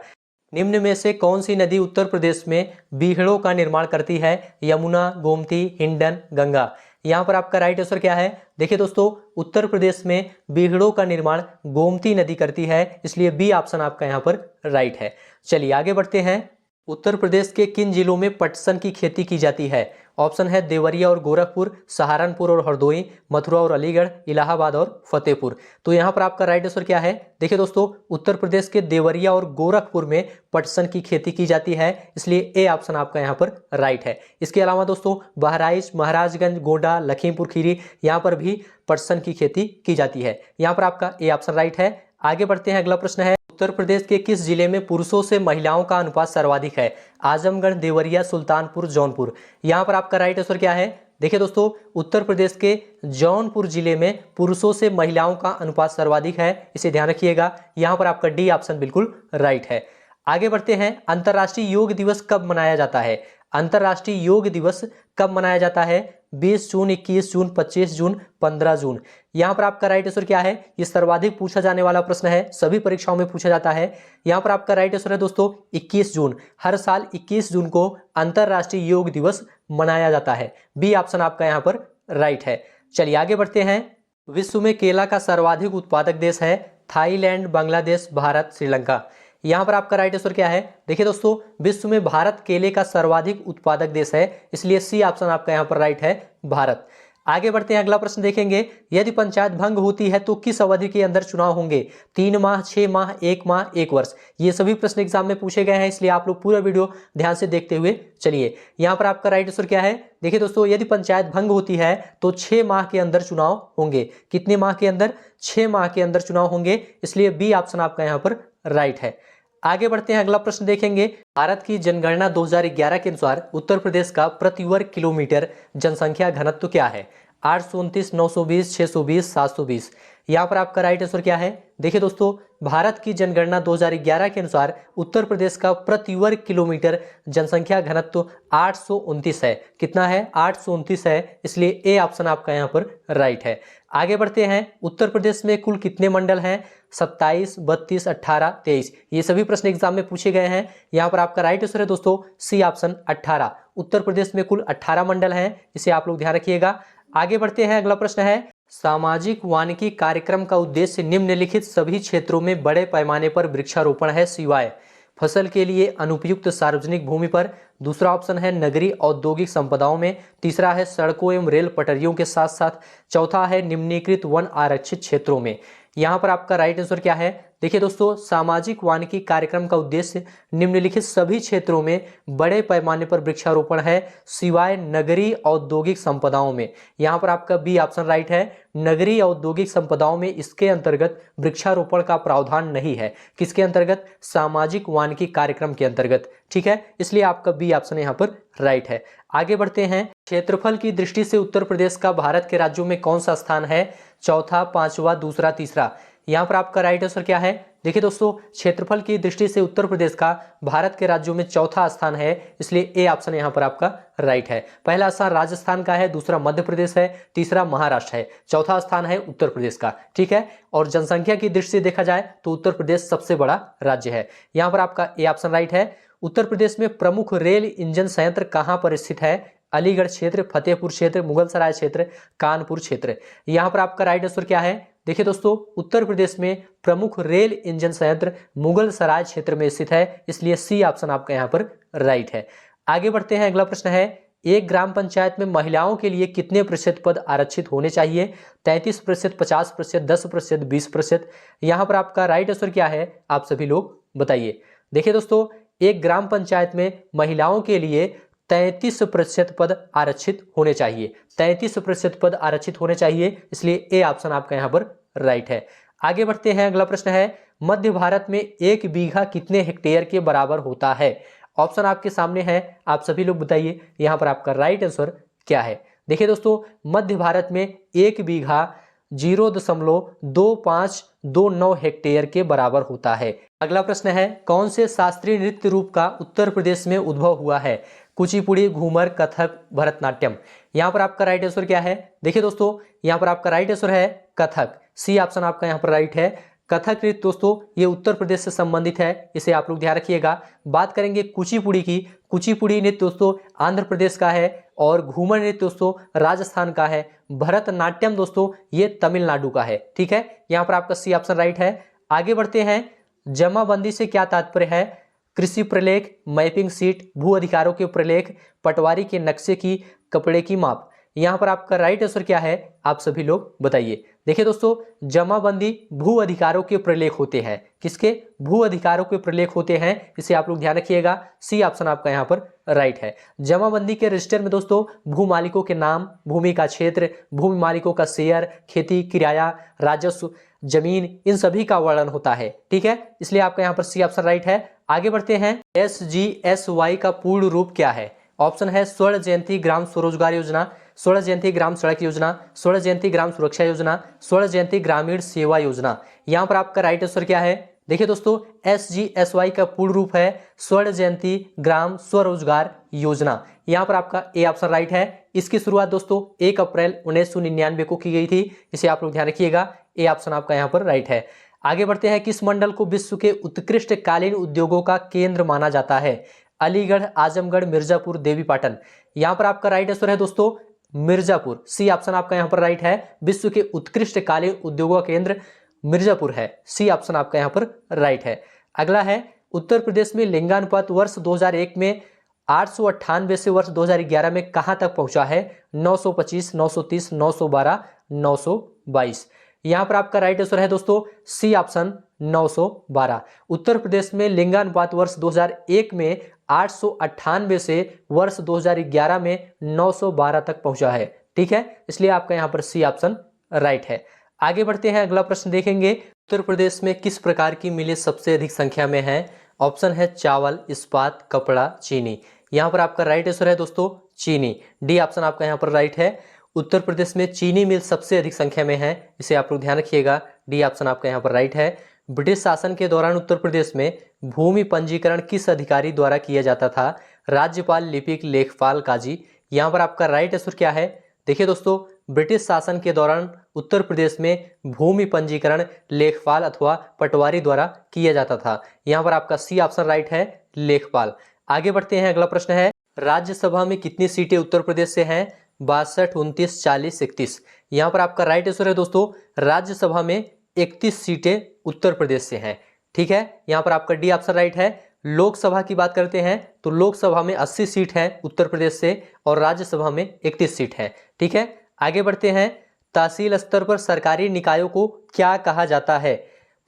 निम्न में से कौन सी नदी उत्तर प्रदेश में बीहड़ों का निर्माण करती है? यमुना, गोमती, हिंडन, गंगा। यहाँ पर आपका राइट आंसर क्या है? देखिए दोस्तों, उत्तर प्रदेश में बीहड़ों का निर्माण गोमती नदी करती है, इसलिए बी ऑप्शन आपका यहाँ पर राइट है। चलिए आगे बढ़ते हैं, उत्तर प्रदेश के किन जिलों में पटसन की खेती की जाती है? ऑप्शन है देवरिया और गोरखपुर, सहारनपुर और हरदोई, मथुरा और अलीगढ़, इलाहाबाद और फतेहपुर। तो यहाँ पर आपका राइट आंसर क्या है? देखिए दोस्तों, उत्तर प्रदेश के देवरिया और गोरखपुर में पटसन की खेती की जाती है, इसलिए ए ऑप्शन आपका यहाँ पर राइट है। इसके अलावा दोस्तों बहराइच, महाराजगंज, गोंडा, लखीमपुर खीरी, यहाँ पर भी पटसन की खेती की जाती है। यहाँ पर आपका ए ऑप्शन राइट है। आगे बढ़ते हैं, अगला प्रश्न है, उत्तर प्रदेश के किस जिले में पुरुषों से महिलाओं का अनुपात सर्वाधिक है? आजमगढ़, देवरिया, सुल्तानपुर, जौनपुर। यहाँ पर आपका राइट आंसर क्या है? देखिए दोस्तों, उत्तर प्रदेश के जौनपुर जिले में पुरुषों से महिलाओं का अनुपात सर्वाधिक है, इसे ध्यान रखिएगा। यहाँ पर आपका डी ऑप्शन बिल्कुल राइट है। आगे बढ़ते हैं, अंतर्राष्ट्रीय योग दिवस कब मनाया जाता है? अंतर्राष्ट्रीय योग दिवस कब मनाया जाता है? 20 जून, 21 जून, 25 जून, 15 जून। यहाँ पर आपका राइट आंसर क्या है? ये सर्वाधिक पूछा जाने वाला प्रश्न है, सभी परीक्षाओं में पूछा जाता है। यहाँ पर आपका राइट आंसर है दोस्तों 21 जून। हर साल 21 जून को अंतर्राष्ट्रीय योग दिवस मनाया जाता है। बी ऑप्शन आपका यहाँ पर राइट है। चलिए आगे बढ़ते हैं, विश्व में केला का सर्वाधिक उत्पादक देश है? थाईलैंड, बांग्लादेश, भारत, श्रीलंका। यहाँ पर आपका राइट आंसर क्या है? देखिए दोस्तों, विश्व में भारत केले का सर्वाधिक उत्पादक देश है, इसलिए सी ऑप्शन आपका यहाँ पर राइट है, भारत। आगे बढ़ते हैं, अगला प्रश्न देखेंगे, यदि पंचायत भंग होती है तो किस अवधि के अंदर चुनाव होंगे? 3 माह, 6 माह, 1 माह, 1 वर्ष। ये सभी प्रश्न एग्जाम में पूछे गए हैं, इसलिए आप लोग पूरा वीडियो ध्यान से देखते हुए चलिए। यहाँ पर आपका राइट आंसर क्या है? देखिए दोस्तों, यदि पंचायत भंग होती है तो 6 माह के अंदर चुनाव होंगे। कितने माह के अंदर? 6 माह के अंदर चुनाव होंगे, इसलिए बी ऑप्शन आपका यहाँ पर राइट है। आगे बढ़ते हैं, अगला प्रश्न देखेंगे। भारत की जनगणना 2011 के अनुसार उत्तर प्रदेश का प्रति वर्ग किलोमीटर जनसंख्या घनत्व क्या है? 829, 920, 620, 720। यहाँ पर आपका राइट आंसर क्या है? देखिए दोस्तों, भारत की जनगणना 2011 के अनुसार उत्तर प्रदेश का प्रति वर्ग किलोमीटर जनसंख्या घनत्व 829 है। कितना है? 829 है, इसलिए ए ऑप्शन आपका यहाँ पर राइट है। आगे बढ़ते हैं, उत्तर प्रदेश में कुल कितने मंडल हैं? 27, 32, 18, 23। ये सभी प्रश्न एग्जाम में पूछे गए हैं। यहाँ पर आपका राइट आंसर है दोस्तों सी ऑप्शन 18। उत्तर प्रदेश में कुल 18 मंडल हैं, इसे आप लोग ध्यान रखिएगा। आगे बढ़ते हैं, अगला प्रश्न है, सामाजिक वानिकी कार्यक्रम का उद्देश्य निम्नलिखित सभी क्षेत्रों में बड़े पैमाने पर वृक्षारोपण है सिवाय फसल के लिए अनुपयुक्त सार्वजनिक भूमि पर। दूसरा ऑप्शन है नगरीय औद्योगिक संपदाओं में। तीसरा है सड़कों एवं रेल पटरियों के साथ साथ। चौथा है निम्नलिखित वन आरक्षित क्षेत्रों में। यहाँ पर आपका राइट आंसर क्या है? देखिए दोस्तों, सामाजिक वानिकी कार्यक्रम का उद्देश्य निम्नलिखित सभी क्षेत्रों में बड़े पैमाने पर वृक्षारोपण है सिवाय नगरीय औद्योगिक संपदाओं में। यहाँ पर आपका बी ऑप्शन राइट है। नगरीय औद्योगिक संपदाओं में इसके अंतर्गत वृक्षारोपण का प्रावधान नहीं है। किसके अंतर्गत? सामाजिक वानिकी कार्यक्रम के अंतर्गत। ठीक है, इसलिए आपका बी ऑप्शन यहाँ पर राइट है। आगे बढ़ते हैं, क्षेत्रफल की दृष्टि से उत्तर प्रदेश का भारत के राज्यों में कौन सा स्थान है? चौथा, पांचवा, दूसरा, तीसरा। यहाँ पर आपका राइट आंसर क्या है? देखिए दोस्तों, क्षेत्रफल की दृष्टि से उत्तर प्रदेश का भारत के राज्यों में चौथा स्थान है, इसलिए ए ऑप्शन यहाँ पर आपका राइट है। पहला स्थान राजस्थान का है, दूसरा मध्य प्रदेश है, तीसरा महाराष्ट्र है, चौथा स्थान है उत्तर प्रदेश का। ठीक है, और जनसंख्या की दृष्टि से देखा जाए तो उत्तर प्रदेश सबसे बड़ा राज्य है। यहाँ पर आपका ए ऑप्शन राइट है। उत्तर प्रदेश में प्रमुख रेल इंजन संयंत्र कहाँ पर स्थित है? अलीगढ़ क्षेत्र, फतेहपुर क्षेत्र, मुगलसराय क्षेत्र, कानपुर क्षेत्र। यहाँ पर आपका राइट आंसर क्या है? देखिए दोस्तों, उत्तर प्रदेश में प्रमुख रेल इंजन संयंत्र मुगलसराय क्षेत्र में स्थित है, इसलिए सी ऑप्शन आपका यहाँ पर राइट है। आगे बढ़ते हैं, अगला प्रश्न है, एक ग्राम पंचायत में महिलाओं के लिए कितने प्रतिशत पद आरक्षित होने चाहिए? 33%, 50%, 10%, 20%। यहाँ पर आपका राइट आंसर क्या है? आप सभी लोग बताइए। देखिए दोस्तों, एक ग्राम पंचायत में महिलाओं के लिए 33% पद आरक्षित होने चाहिए। 33% पद आरक्षित होने चाहिए, इसलिए ए ऑप्शन आपका यहाँ पर राइट है। आगे बढ़ते हैं, अगला प्रश्न है, मध्य भारत में 1 बीघा कितने हेक्टेयर के बराबर होता है? ऑप्शन आपके सामने है, आप सभी लोग बताइए यहाँ पर आपका राइट आंसर क्या है। देखिए दोस्तों, मध्य भारत में 1 बीघा 0.2529 हेक्टेयर के बराबर होता है। अगला प्रश्न है, कौन से शास्त्रीय नृत्य रूप का उत्तर प्रदेश में उद्भव हुआ है? कुचिपुड़ी, घूमर, कथक, भरतनाट्यम। यहाँ पर आपका राइट आंसर क्या है? देखिए दोस्तों, यहाँ पर आपका राइट आंसर है कथक। सी ऑप्शन आपका यहाँ पर राइट है। कथक नृत्य दोस्तों ये उत्तर प्रदेश से संबंधित है, इसे आप लोग ध्यान रखिएगा। बात करेंगे कुचिपुड़ी की, कुचिपुड़ी नृत्य दोस्तों आंध्र प्रदेश का है, और घूमर नृत्य दोस्तों राजस्थान का है। भरतनाट्यम दोस्तों ये तमिलनाडु का है। ठीक है, यहाँ पर आपका सी ऑप्शन राइट है। आगे बढ़ते हैं, जमाबंदी से क्या तात्पर्य है? कृषि प्रलेख, मैपिंग सीट, भू अधिकारों के प्रलेख, पटवारी के नक्शे की, कपड़े की माप। यहाँ पर आपका राइट आंसर क्या है? आप सभी लोग बताइए। देखिए दोस्तों, जमाबंदी भू अधिकारों के प्रलेख होते हैं। किसके? भू अधिकारों के प्रलेख होते हैं, इसे आप लोग ध्यान रखिएगा। सी ऑप्शन आपका यहाँ पर राइट है। जमाबंदी के रजिस्टर में दोस्तों भू मालिकों के नाम, भूमि का क्षेत्र, भूमि मालिकों का शेयर, खेती, किराया, राजस्व, जमीन, इन सभी का वर्णन होता है। ठीक है, इसलिए आपका यहाँ पर सी ऑप्शन राइट है। आगे बढ़ते हैं, SGSY का पूर्ण रूप क्या है? ऑप्शन है स्वर्ण जयंती ग्राम स्वरोजगार योजना, स्वर्ण जयंती ग्राम सड़क योजना, स्वर्ण जयंती ग्राम सुरक्षा योजना, स्वर्ण जयंती ग्रामीण सेवा योजना। यहाँ पर आपका राइट आंसर क्या है? देखिए दोस्तों, SGSY का पूर्ण रूप है स्वर्ण जयंती ग्राम स्वरोजगार योजना। यहाँ पर आपका ए ऑप्शन राइट है। इसकी शुरुआत दोस्तों 1 अप्रैल 1999 को की गई थी, इसे आप लोग ध्यान रखिएगा। ए ऑप्शन आपका यहाँ पर राइट है। आगे बढ़ते हैं, किस मंडल को विश्व के उत्कृष्ट कालीन उद्योगों का केंद्र माना जाता है? अलीगढ़, आजमगढ़, मिर्जापुर, देवीपाटन। यहाँ पर आपका राइट आंसर है दोस्तों मिर्जापुर। सी ऑप्शन आपका यहाँ पर राइट है। विश्व के उत्कृष्ट कालीन उद्योगों का केंद्र मिर्जापुर है। सी ऑप्शन आपका यहाँ पर राइट है। अगला है, उत्तर प्रदेश में लिंगानुपात वर्ष 2001 में 898 से वर्ष 2011 में कहां तक पहुंचा है? 925, 930, 912, 922। यहां पर आपका राइट आंसर है दोस्तों सी ऑप्शन 912। उत्तर प्रदेश में लिंगानुपात वर्ष 2001 में 898 से वर्ष 2011 में 912 तक पहुंचा है। ठीक है, इसलिए आपका यहां पर सी ऑप्शन राइट है। आगे बढ़ते हैं, अगला प्रश्न देखेंगे। उत्तर प्रदेश में किस प्रकार की मिलें सबसे अधिक संख्या में है? ऑप्शन है चावल, इस्पात, कपड़ा, चीनी। यहाँ पर आपका राइट आंसर है दोस्तों चीनी। डी ऑप्शन आपका यहाँ पर राइट है। उत्तर प्रदेश में चीनी मिल सबसे अधिक संख्या में है, इसे आप लोग ध्यान रखिएगा। डी ऑप्शन आपका यहाँ पर राइट है। ब्रिटिश शासन के दौरान उत्तर प्रदेश में भूमि पंजीकरण किस अधिकारी द्वारा किया जाता था? राज्यपाल, लिपिक, लेखपाल, काजी। यहाँ पर आपका राइट आंसर क्या है? देखिए दोस्तों, ब्रिटिश शासन के दौरान उत्तर प्रदेश में भूमि पंजीकरण लेखपाल अथवा पटवारी द्वारा किया जाता था। यहाँ पर आपका सी ऑप्शन राइट है, लेखपाल। आगे बढ़ते हैं, अगला प्रश्न है राज्यसभा में कितनी सीटें उत्तर प्रदेश से हैं? 62, 29, 40, 31। यहाँ पर आपका राइट आंसर है दोस्तों राज्यसभा में 31 सीटें उत्तर प्रदेश से हैं। ठीक है, यहाँ पर आपका डी ऑप्शन राइट है। लोकसभा की बात करते हैं तो लोकसभा में 80 सीट है उत्तर प्रदेश से और राज्यसभा में 31 सीट है। ठीक है, आगे बढ़ते हैं। तहसील स्तर पर सरकारी निकायों को क्या कहा जाता है?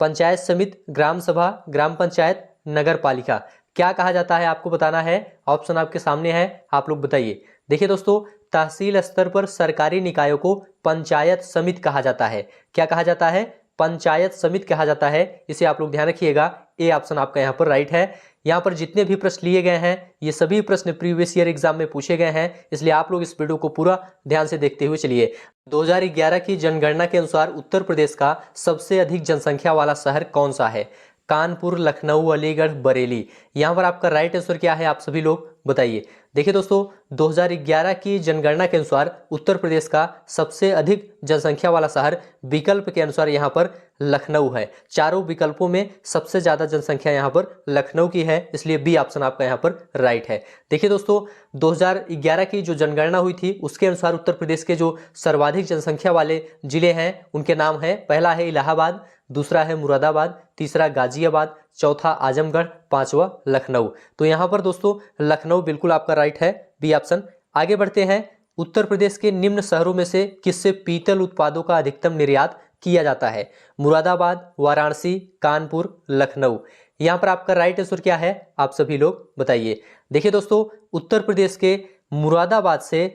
पंचायत समिति, ग्राम सभा, ग्राम पंचायत, नगर पालिका। क्या कहा जाता है आपको बताना है। ऑप्शन आपके सामने है, आप लोग बताइए। देखिए दोस्तों, तहसील स्तर पर सरकारी निकायों को पंचायत समिति कहा जाता है। क्या कहा जाता है? पंचायत समिति कहा जाता है। इसे आप लोग ध्यान रखिएगा। ए ऑप्शन आपका यहाँ पर राइट है। यहाँ पर जितने भी प्रश्न लिए गए हैं ये सभी प्रश्न प्रीवियस ईयर एग्जाम में पूछे गए हैं, इसलिए आप लोग इस वीडियो को पूरा ध्यान से देखते हुए चलिए। 2011 की जनगणना के अनुसार उत्तर प्रदेश का सबसे अधिक जनसंख्या वाला शहर कौन सा है? कानपुर, लखनऊ, अलीगढ़, बरेली। यहाँ पर आपका राइट आंसर क्या है, आप सभी लोग बताइए। देखिए दोस्तों, 2011 की जनगणना के अनुसार उत्तर प्रदेश का सबसे अधिक जनसंख्या वाला शहर विकल्प के अनुसार यहाँ पर लखनऊ है। चारों विकल्पों में सबसे ज्यादा जनसंख्या यहाँ पर लखनऊ की है, इसलिए बी ऑप्शन आपका यहाँ पर राइट है। देखिए दोस्तों, 2011 की जो जनगणना हुई थी उसके अनुसार उत्तर प्रदेश के जो सर्वाधिक जनसंख्या वाले जिले हैं उनके नाम है, पहला है इलाहाबाद, दूसरा है मुरादाबाद, तीसरा गाजियाबाद, चौथा आजमगढ़, पांचवा लखनऊ। तो यहाँ पर दोस्तों लखनऊ बिल्कुल आपका राइट है, बी ऑप्शन। आगे बढ़ते हैं। उत्तर प्रदेश के निम्न शहरों में से किससे पीतल उत्पादों का अधिकतम निर्यात किया जाता है? मुरादाबाद, वाराणसी, कानपुर, लखनऊ। यहाँ पर आपका राइट आंसर क्या है, आप सभी लोग बताइए। देखिए दोस्तों, उत्तर प्रदेश के मुरादाबाद से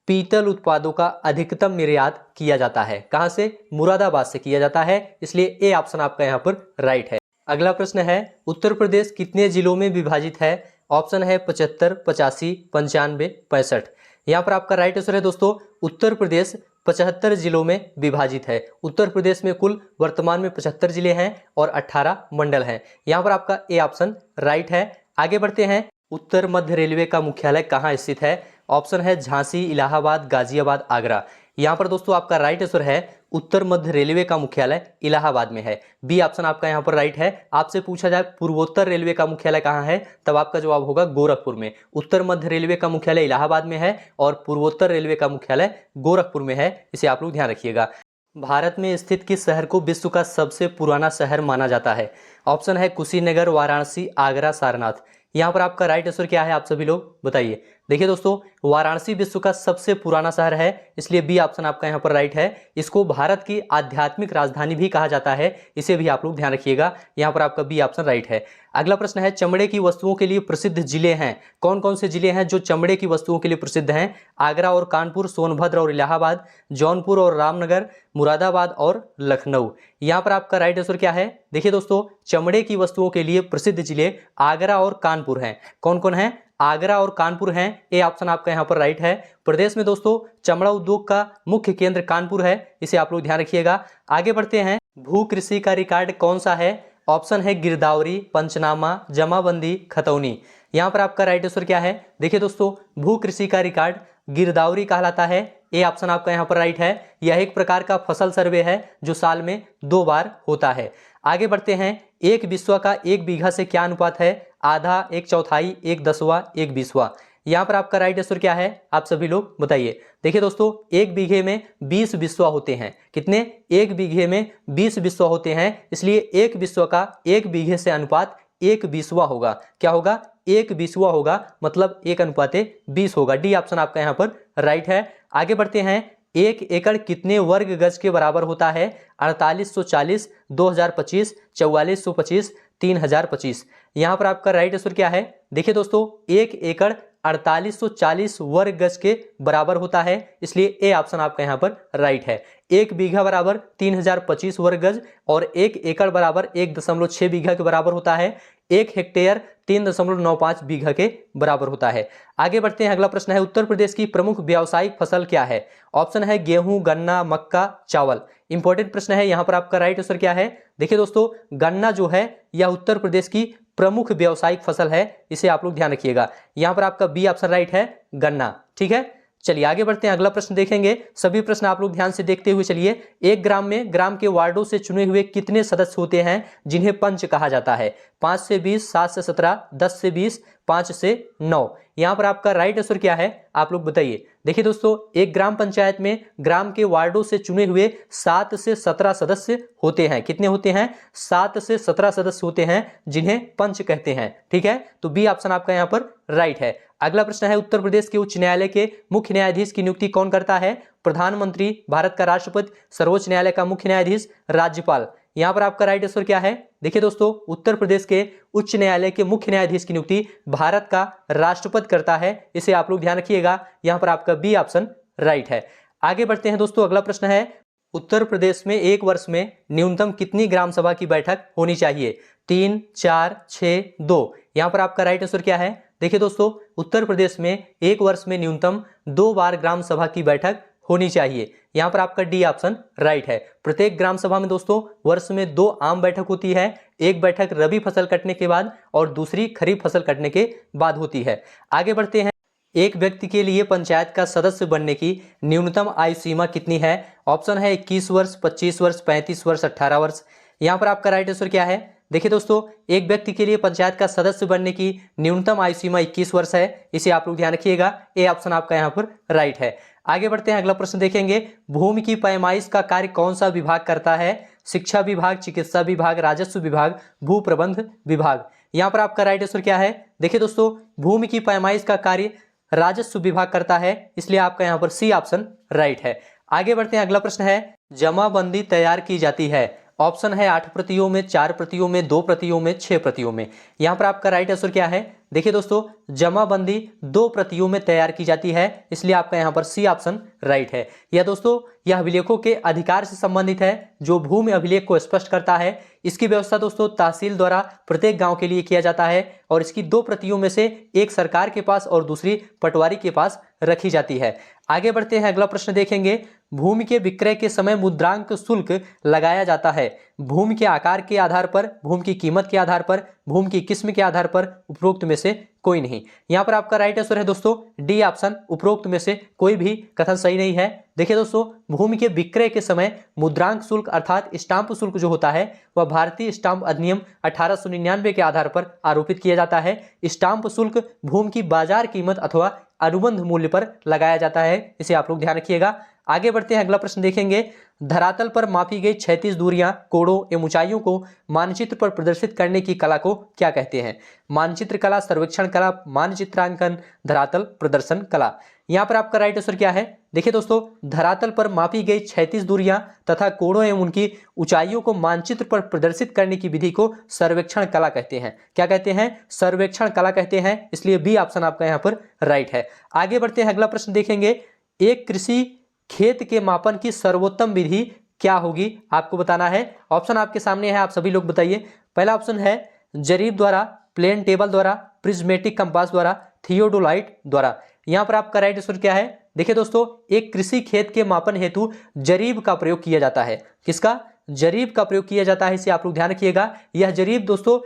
पीतल उत्पादों का अधिकतम निर्यात किया जाता है। कहां से? मुरादाबाद से किया जाता है, इसलिए ए ऑप्शन आपका यहाँ पर राइट है। अगला प्रश्न है, उत्तर प्रदेश कितने जिलों में विभाजित है? ऑप्शन है 75, 85, 95, 65। यहाँ पर आपका राइट आंसर है दोस्तों उत्तर प्रदेश 75 जिलों में विभाजित है। उत्तर प्रदेश में कुल वर्तमान में 75 जिले हैं और 18 मंडल हैं। यहाँ पर आपका ए ऑप्शन राइट है। आगे बढ़ते हैं। उत्तर मध्य रेलवे का मुख्यालय कहाँ स्थित है? ऑप्शन है झांसी, इलाहाबाद, गाजियाबाद, आगरा। यहाँ पर दोस्तों आपका राइट आंसर है उत्तर मध्य रेलवे का मुख्यालय इलाहाबाद में है। बी ऑप्शन आपका यहाँ पर राइट है। आपसे पूछा जाए पूर्वोत्तर रेलवे का मुख्यालय कहाँ है, तब आपका जवाब होगा गोरखपुर में। उत्तर मध्य रेलवे का मुख्यालय इलाहाबाद में है और पूर्वोत्तर रेलवे का मुख्यालय गोरखपुर में है, इसे आप लोग ध्यान रखिएगा। भारत में स्थित किस शहर को विश्व का सबसे पुराना शहर माना जाता है? ऑप्शन है कुशीनगर, वाराणसी, आगरा, सारनाथ। यहाँ पर आपका राइट आंसर क्या है, आप सभी लोग बताइए। देखिए दोस्तों, वाराणसी विश्व का सबसे पुराना शहर है, इसलिए बी ऑप्शन आपका यहाँ पर राइट है। इसको भारत की आध्यात्मिक राजधानी भी कहा जाता है, इसे भी आप लोग ध्यान रखिएगा। यहाँ पर आपका बी ऑप्शन राइट है। अगला प्रश्न है, चमड़े की वस्तुओं के लिए प्रसिद्ध जिले हैं। कौन कौन से जिले हैं जो चमड़े की वस्तुओं के लिए प्रसिद्ध हैं? आगरा और कानपुर, सोनभद्र और इलाहाबाद, जौनपुर और रामनगर, मुरादाबाद और लखनऊ। यहाँ पर आपका राइट आंसर क्या है? देखिए दोस्तों, चमड़े की वस्तुओं के लिए प्रसिद्ध जिले आगरा और कानपुर हैं। कौन कौन है? आगरा और कानपुर हैं। ए ऑप्शन आपका यहाँ पर राइट है। प्रदेश में दोस्तों चमड़ा उद्योग का मुख्य केंद्र कानपुर है, इसे आप लोग ध्यान रखिएगा। आगे बढ़ते हैं। भू कृषि का रिकॉर्ड कौन सा है? ऑप्शन है गिरदावरी, पंचनामा, जमाबंदी, खतौनी। यहाँ पर आपका राइट आंसर क्या है? देखिए दोस्तों, भू कृषि का रिकॉर्ड गिरदावरी कहलाता है। ए ऑप्शन आपका यहाँ पर राइट है। यह एक प्रकार का फसल सर्वे है जो साल में 2 बार होता है। आगे बढ़ते हैं। एक बिस्वा का 1 बीघा से क्या अनुपात है? आधा, 1/4, 1/10, 1/20। यहाँ पर आपका राइट आंसर क्या है, आप सभी लोग बताइए। देखिए दोस्तों, 1 बीघे में 20 बिस्वा होते हैं। कितने? 1 बीघे में 20 बिस्वा होते हैं, इसलिए 1 बिस्वा का 1 बीघे से अनुपात 1/20 होगा। क्या होगा? 1/20 होगा, मतलब 1:20 होगा। डी ऑप्शन आपका यहाँ पर राइट है। आगे बढ़ते हैं। 1 एकड़ कितने वर्ग गज के बराबर होता है? 4840, 2025, 4425, 3025। यहाँ पर आपका राइट आंसर क्या है? देखिए दोस्तों, 1 एकड़ 4840 वर्ग गज के बराबर होता है, इसलिए ए ऑप्शन आपका यहाँ पर राइट है। 1 बीघा बराबर 3025 वर्ग गज और 1 एकड़ बराबर 1.6 बीघा के बराबर होता है। 1 हेक्टेयर 3.95 बीघा के बराबर होता है। आगे बढ़ते हैं, अगला प्रश्न है उत्तर प्रदेश की प्रमुख व्यावसायिक फसल क्या है? ऑप्शन है गेहूं, गन्ना, मक्का, चावल। इंपॉर्टेंट प्रश्न है, यहां पर आपका राइट आंसर क्या है? देखिए दोस्तों, गन्ना जो है यह उत्तर प्रदेश की प्रमुख व्यावसायिक फसल है, इसे आप लोग ध्यान रखिएगा। यहां पर आपका बी ऑप्शन राइट है, गन्ना। ठीक है, चलिए आगे बढ़ते हैं, अगला प्रश्न देखेंगे। सभी प्रश्न आप लोग ध्यान से देखते हुए चलिए। एक ग्राम में ग्राम के वार्डों से चुने हुए कितने सदस्य होते हैं जिन्हें पंच कहा जाता है? 5 से 20, 7 से 17, 10 से 20, 5 से 9। यहां पर आपका राइट आंसर क्या है, आप लोग बताइए। देखिए दोस्तों, एक ग्राम पंचायत में ग्राम के वार्डों से चुने हुए 7 से 17 सदस्य होते हैं। कितने होते हैं? 7 से 17 सदस्य होते हैं जिन्हें पंच कहते हैं। ठीक है, तो बी ऑप्शन आपका यहां पर राइट है। अगला प्रश्न है उत्तर प्रदेश के उच्च न्यायालय के मुख्य न्यायाधीश की नियुक्ति कौन करता है? प्रधानमंत्री, भारत का राष्ट्रपति, सर्वोच्च न्यायालय का मुख्य न्यायाधीश, राज्यपाल। यहां पर आपका राइट आंसर क्या है? देखिए दोस्तों, उत्तर प्रदेश के उच्च न्यायालय के मुख्य न्यायाधीश की नियुक्ति भारत का राष्ट्रपति करता है, इसे आप लोग ध्यान रखिएगा। यहां पर आपका बी ऑप्शन राइट है। आगे बढ़ते हैं दोस्तों, अगला प्रश्न है उत्तर प्रदेश में एक वर्ष में न्यूनतम कितनी ग्राम सभा की बैठक होनी चाहिए? 3, 4, 6, 2। यहां पर आपका राइट आंसर क्या है? देखिए दोस्तों, उत्तर प्रदेश में एक वर्ष में न्यूनतम 2 बार ग्राम सभा की बैठक होनी चाहिए। यहां पर आपका डी ऑप्शन राइट है। प्रत्येक ग्राम सभा में दोस्तों वर्ष में 2 आम बैठक होती है, एक बैठक रबी फसल कटने के बाद और दूसरी खरीफ फसल कटने के बाद होती है। आगे बढ़ते हैं, एक व्यक्ति के लिए पंचायत का सदस्य बनने की न्यूनतम आयु सीमा कितनी है? ऑप्शन है 21 वर्ष, 25 वर्ष, 35 वर्ष, 18 वर्ष। यहां पर आपका राइट आंसर क्या है? देखिए दोस्तों, एक व्यक्ति के लिए पंचायत का सदस्य बनने की न्यूनतम आयु सीमा 21 वर्ष है, इसे आप लोग ध्यान रखिएगा। ए ऑप्शन आपका यहां पर राइट है। आगे बढ़ते हैं, अगला प्रश्न देखेंगे। भूमि की पैमाइश का कार्य कौन सा विभाग करता है? शिक्षा विभाग, चिकित्सा विभाग, राजस्व विभाग, भू प्रबंध विभाग। यहां पर आपका राइट आंसर क्या है? देखिए दोस्तों, भूमि की पैमाइश का कार्य राजस्व विभाग करता है, इसलिए आपका यहां पर सी ऑप्शन राइट है। आगे बढ़ते हैं, अगला प्रश्न है जमाबंदी तैयार की जाती है। ऑप्शन है 8 प्रतियों में, 4 प्रतियों में, 2 प्रतियों में, 6 प्रतियों में। यहां पर आपका राइट आंसर क्या है? देखिए दोस्तों, जमाबंदी 2 प्रतियों में तैयार की जाती है, इसलिए आपका यहां पर सी ऑप्शन राइट है। यह दोस्तों यह अभिलेखों के अधिकार से संबंधित है, जो भूमि अभिलेख को स्पष्ट करता है। इसकी व्यवस्था दोस्तों तहसील द्वारा प्रत्येक गांव के लिए किया जाता है और इसकी 2 प्रतियों में से एक सरकार के पास और दूसरी पटवारी के पास रखी जाती है। आगे बढ़ते हैं, अगला प्रश्न देखेंगे। भूमि के विक्रय के समय मुद्रांक शुल्क लगाया जाता है। भूमि के आकार के आधार पर, भूमि की कीमत के आधार पर, भूमि की किस्म के आधार पर, उपरोक्त में से कोई नहीं। यहां पर आपका राइट आंसर है दोस्तों डी ऑप्शन, उपरोक्त में से कोई भी कथन सही नहीं है। देखिए दोस्तों, भूमि के विक्रय के समय मुद्रांक शुल्क अर्थात स्टाम्प शुल्क जो होता है वह भारतीय स्टाम्प अधिनियम 1899 के आधार पर आरोपित किया जाता है। स्टाम्प शुल्क भूमि की बाजार कीमत अथवा अनुबंध मूल्य पर लगाया जाता है, इसे आप लोग ध्यान रखिएगा। आगे बढ़ते हैं, अगला प्रश्न देखेंगे। धरातल पर मापी गई क्षैतिज दूरियां, कोणों एवं ऊंचाइयों को मानचित्र पर प्रदर्शित करने की कला को क्या कहते हैं? मानचित्र कला, सर्वेक्षण कला, मानचित्रांकन, धरातल प्रदर्शन कला। यहां पर आपका राइट आंसर क्या है? देखिए दोस्तों, धरातल पर मापी गई क्षैतिज दूरियां तथा कोणों एवं उनकी ऊंचाइयों को मानचित्र पर प्रदर्शित करने की विधि को सर्वेक्षण कला कहते हैं। क्या कहते हैं? सर्वेक्षण कला कहते हैं, इसलिए बी ऑप्शन आपका यहां पर राइट है। आगे बढ़ते हैं, अगला प्रश्न देखेंगे। एक कृषि खेत के मापन की सर्वोत्तम विधि क्या होगी? आपको बताना है। ऑप्शन आपके सामने है, आप सभी लोग बताइए। पहला ऑप्शन है जरीब द्वारा, प्लेन टेबल द्वारा, प्रिज्मेटिक कंपास द्वारा, थियोडोलाइट द्वारा। यहां पर आपका राइट आंसर क्या है? देखिए दोस्तों, एक कृषि खेत के मापन हेतु जरीब का प्रयोग किया जाता है। किसका? जरीब का प्रयोग किया जाता है, इसे आप लोग ध्यान रखिएगा। यह जरीब दोस्तों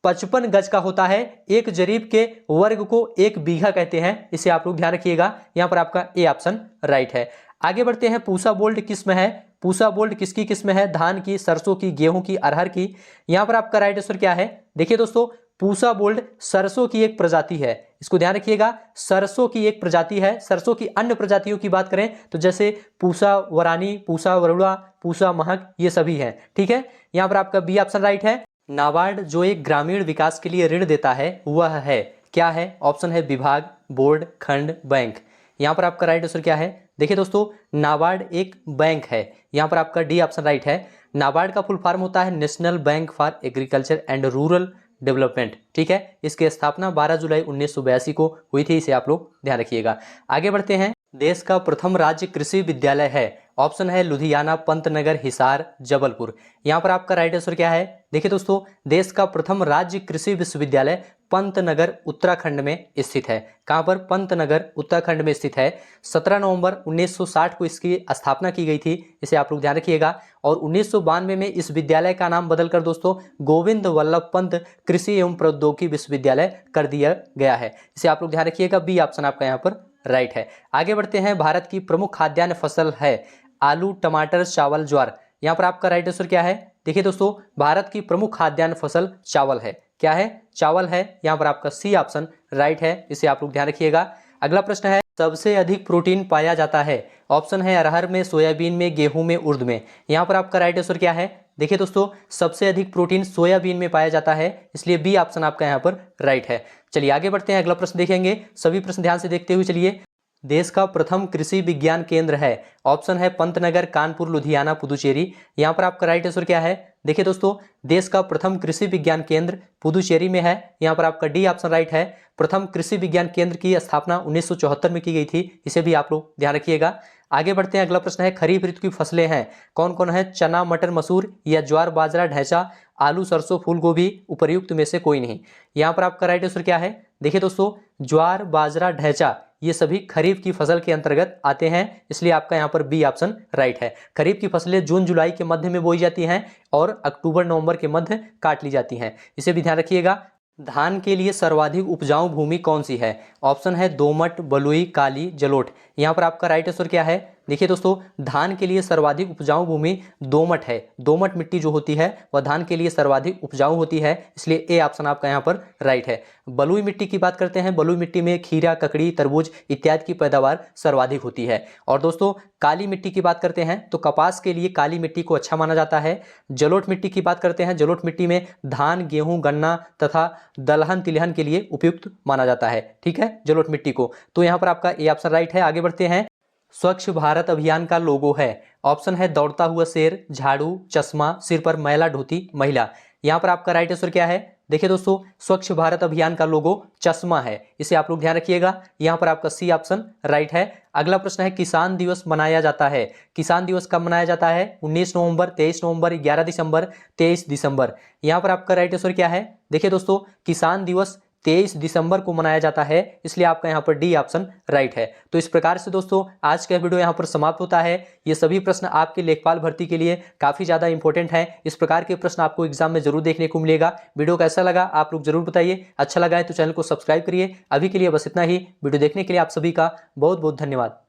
55 गज का होता है। एक जरीब के वर्ग को 1 बीघा कहते हैं, इसे आप लोग ध्यान रखिएगा। यहां पर आपका ए ऑप्शन राइट है। आगे बढ़ते हैं, पूसा बोल्ड किस्म है। पूसा बोल्ड किसकी किस्म है? धान की, सरसों की, गेहूं की, अरहर की। यहां पर आपका राइट आंसर क्या है? देखिए दोस्तों, पूसा बोल्ड सरसों की एक प्रजाति है, इसको ध्यान रखिएगा। सरसों की एक प्रजाति है। सरसों की अन्य प्रजातियों की बात करें तो जैसे पूसा वरानी, पूसा वरुणा, पूसा महक, ये सभी हैं। ठीक है, यहां पर आपका बी ऑप्शन राइट है। नाबार्ड जो एक ग्रामीण विकास के लिए ऋण देता है वह है, क्या है? ऑप्शन है विभाग, बोर्ड, खंड, बैंक। यहां पर आपका राइट आंसर क्या है? देखिए दोस्तों, नाबार्ड एक बैंक है। यहां पर आपका डी ऑप्शन राइट है। नाबार्ड का फुल फॉर्म होता है national bank for agriculture and rural development. ठीक है, इसकी स्थापना 12 जुलाई 1982 को हुई थी, इसे आप लोग ध्यान रखिएगा। आगे बढ़ते हैं, देश का प्रथम राज्य कृषि विद्यालय है? ऑप्शन है लुधियाना, पंतनगर, हिसार, जबलपुर। यहाँ पर आपका राइट आंसर क्या है? देखिए दोस्तों, देश का प्रथम राज्य कृषि विश्वविद्यालय पंतनगर उत्तराखंड में स्थित है। कहाँ पर? पंतनगर उत्तराखंड में स्थित है। 17 नवंबर 1960 को इसकी स्थापना की गई थी, इसे आप लोग ध्यान रखिएगा। और 1992 में इस विद्यालय का नाम बदलकर दोस्तों गोविंद वल्लभ पंत कृषि एवं प्रौद्योगिकी विश्वविद्यालय कर दिया गया है। इसे आप लोग ध्यान रखिएगा, बी ऑप्शन आपका यहाँ पर राइट है। आगे बढ़ते हैं। भारत की प्रमुख खाद्यान्न फसल है आलू, टमाटर, चावल, ज्वार। यहाँ पर आपका राइट आंसर क्या है? देखिए दोस्तों, भारत की प्रमुख खाद्यान्न फसल चावल है। क्या है? चावल है। यहाँ पर आपका सी ऑप्शन राइट है, इसे आप लोग ध्यान रखिएगा। अगला प्रश्न है, सबसे अधिक प्रोटीन पाया जाता है? ऑप्शन है अरहर में, सोयाबीन में, गेहूं में, उर्द में। यहाँ पर आपका राइट आंसर क्या है? देखिए दोस्तों, सबसे अधिक प्रोटीन सोयाबीन में पाया जाता है, इसलिए बी ऑप्शन आपका यहाँ पर राइट है। चलिए आगे बढ़ते हैं, अगला प्रश्न देखेंगे। सभी प्रश्न ध्यान से देखते हुए चलिए। देश का प्रथम कृषि विज्ञान केंद्र है? ऑप्शन है पंतनगर, कानपुर, लुधियाना, पुदुचेरी। यहाँ पर आपका राइट आंसर क्या है? देखिए दोस्तों, देश का प्रथम कृषि विज्ञान केंद्र पुदुचेरी में है। यहाँ पर आपका डी ऑप्शन राइट है। प्रथम कृषि विज्ञान केंद्र की स्थापना 1974 में की गई थी, इसे भी आप लोग ध्यान रखिएगा। आगे बढ़ते हैं, अगला प्रश्न है, खरीफ ऋतु की फसलें हैं कौन कौन है? चना, मटर, मसूर, या ज्वार, बाजरा, ढैंचा, आलू, सरसों, फूल गोभी, उपर्युक्त में से कोई नहीं। यहाँ पर आपका राइट आंसर क्या है? देखिए दोस्तों, ज्वार, बाजरा, ढैंचा ये सभी खरीफ की फसल के अंतर्गत आते हैं, इसलिए आपका यहाँ पर बी ऑप्शन राइट है। खरीफ की फसलें जून जुलाई के मध्य में बोई जाती हैं और अक्टूबर नवंबर के मध्य काट ली जाती हैं, इसे भी ध्यान रखिएगा। धान के लिए सर्वाधिक उपजाऊ भूमि कौन सी है? ऑप्शन है दोमट, बलुई, काली, जलोढ़। यहाँ पर आपका राइट आंसर क्या है? देखिए दोस्तों, धान के लिए सर्वाधिक उपजाऊ भूमि दोमट है। दोमट मिट्टी जो होती है वह धान के लिए सर्वाधिक उपजाऊ होती है, इसलिए ए ऑप्शन आपका यहाँ पर राइट है। बलुई मिट्टी की बात करते हैं, बलुई मिट्टी में खीरा, ककड़ी, तरबूज इत्यादि की पैदावार सर्वाधिक होती है। और दोस्तों, काली मिट्टी की बात करते हैं तो कपास के लिए काली मिट्टी को अच्छा माना जाता है। जलोढ़ मिट्टी की बात करते हैं, जलोढ़ मिट्टी में धान, गेहूं, गन्ना तथा दलहन तिलहन के लिए उपयुक्त माना जाता है। ठीक है, जलोढ़ मिट्टी को। तो यहाँ पर आपका ए ऑप्शन राइट है। आगे बढ़ते हैं। स्वच्छ भारत अभियान का लोगो है? ऑप्शन है दौड़ता हुआ शेर, झाड़ू, चश्मा, सिर पर मैला धोती, महिला। यहाँ पर आपका राइट आंसर क्या है? देखिए दोस्तों, स्वच्छ भारत अभियान का लोगो चश्मा है, इसे आप लोग ध्यान रखिएगा। यहाँ पर आपका सी ऑप्शन राइट है। अगला प्रश्न है, किसान दिवस मनाया जाता है? किसान दिवस कब मनाया जाता है? 19 नवंबर, 23 नवंबर, 11 दिसंबर, 23 दिसंबर। यहाँ पर आपका राइट आंसर क्या है? देखिए दोस्तों, किसान दिवस 23 दिसंबर को मनाया जाता है, इसलिए आपका यहाँ पर डी ऑप्शन राइट है। तो इस प्रकार से दोस्तों आज का वीडियो यहाँ पर समाप्त होता है। ये सभी प्रश्न आपके लेखपाल भर्ती के लिए काफ़ी ज़्यादा इंपॉर्टेंट हैं। इस प्रकार के प्रश्न आपको एग्जाम में जरूर देखने को मिलेगा। वीडियो कैसा लगा आप लोग जरूर बताइए। अच्छा लगा है तो चैनल को सब्सक्राइब करिए। अभी के लिए बस इतना ही। वीडियो देखने के लिए आप सभी का बहुत बहुत धन्यवाद।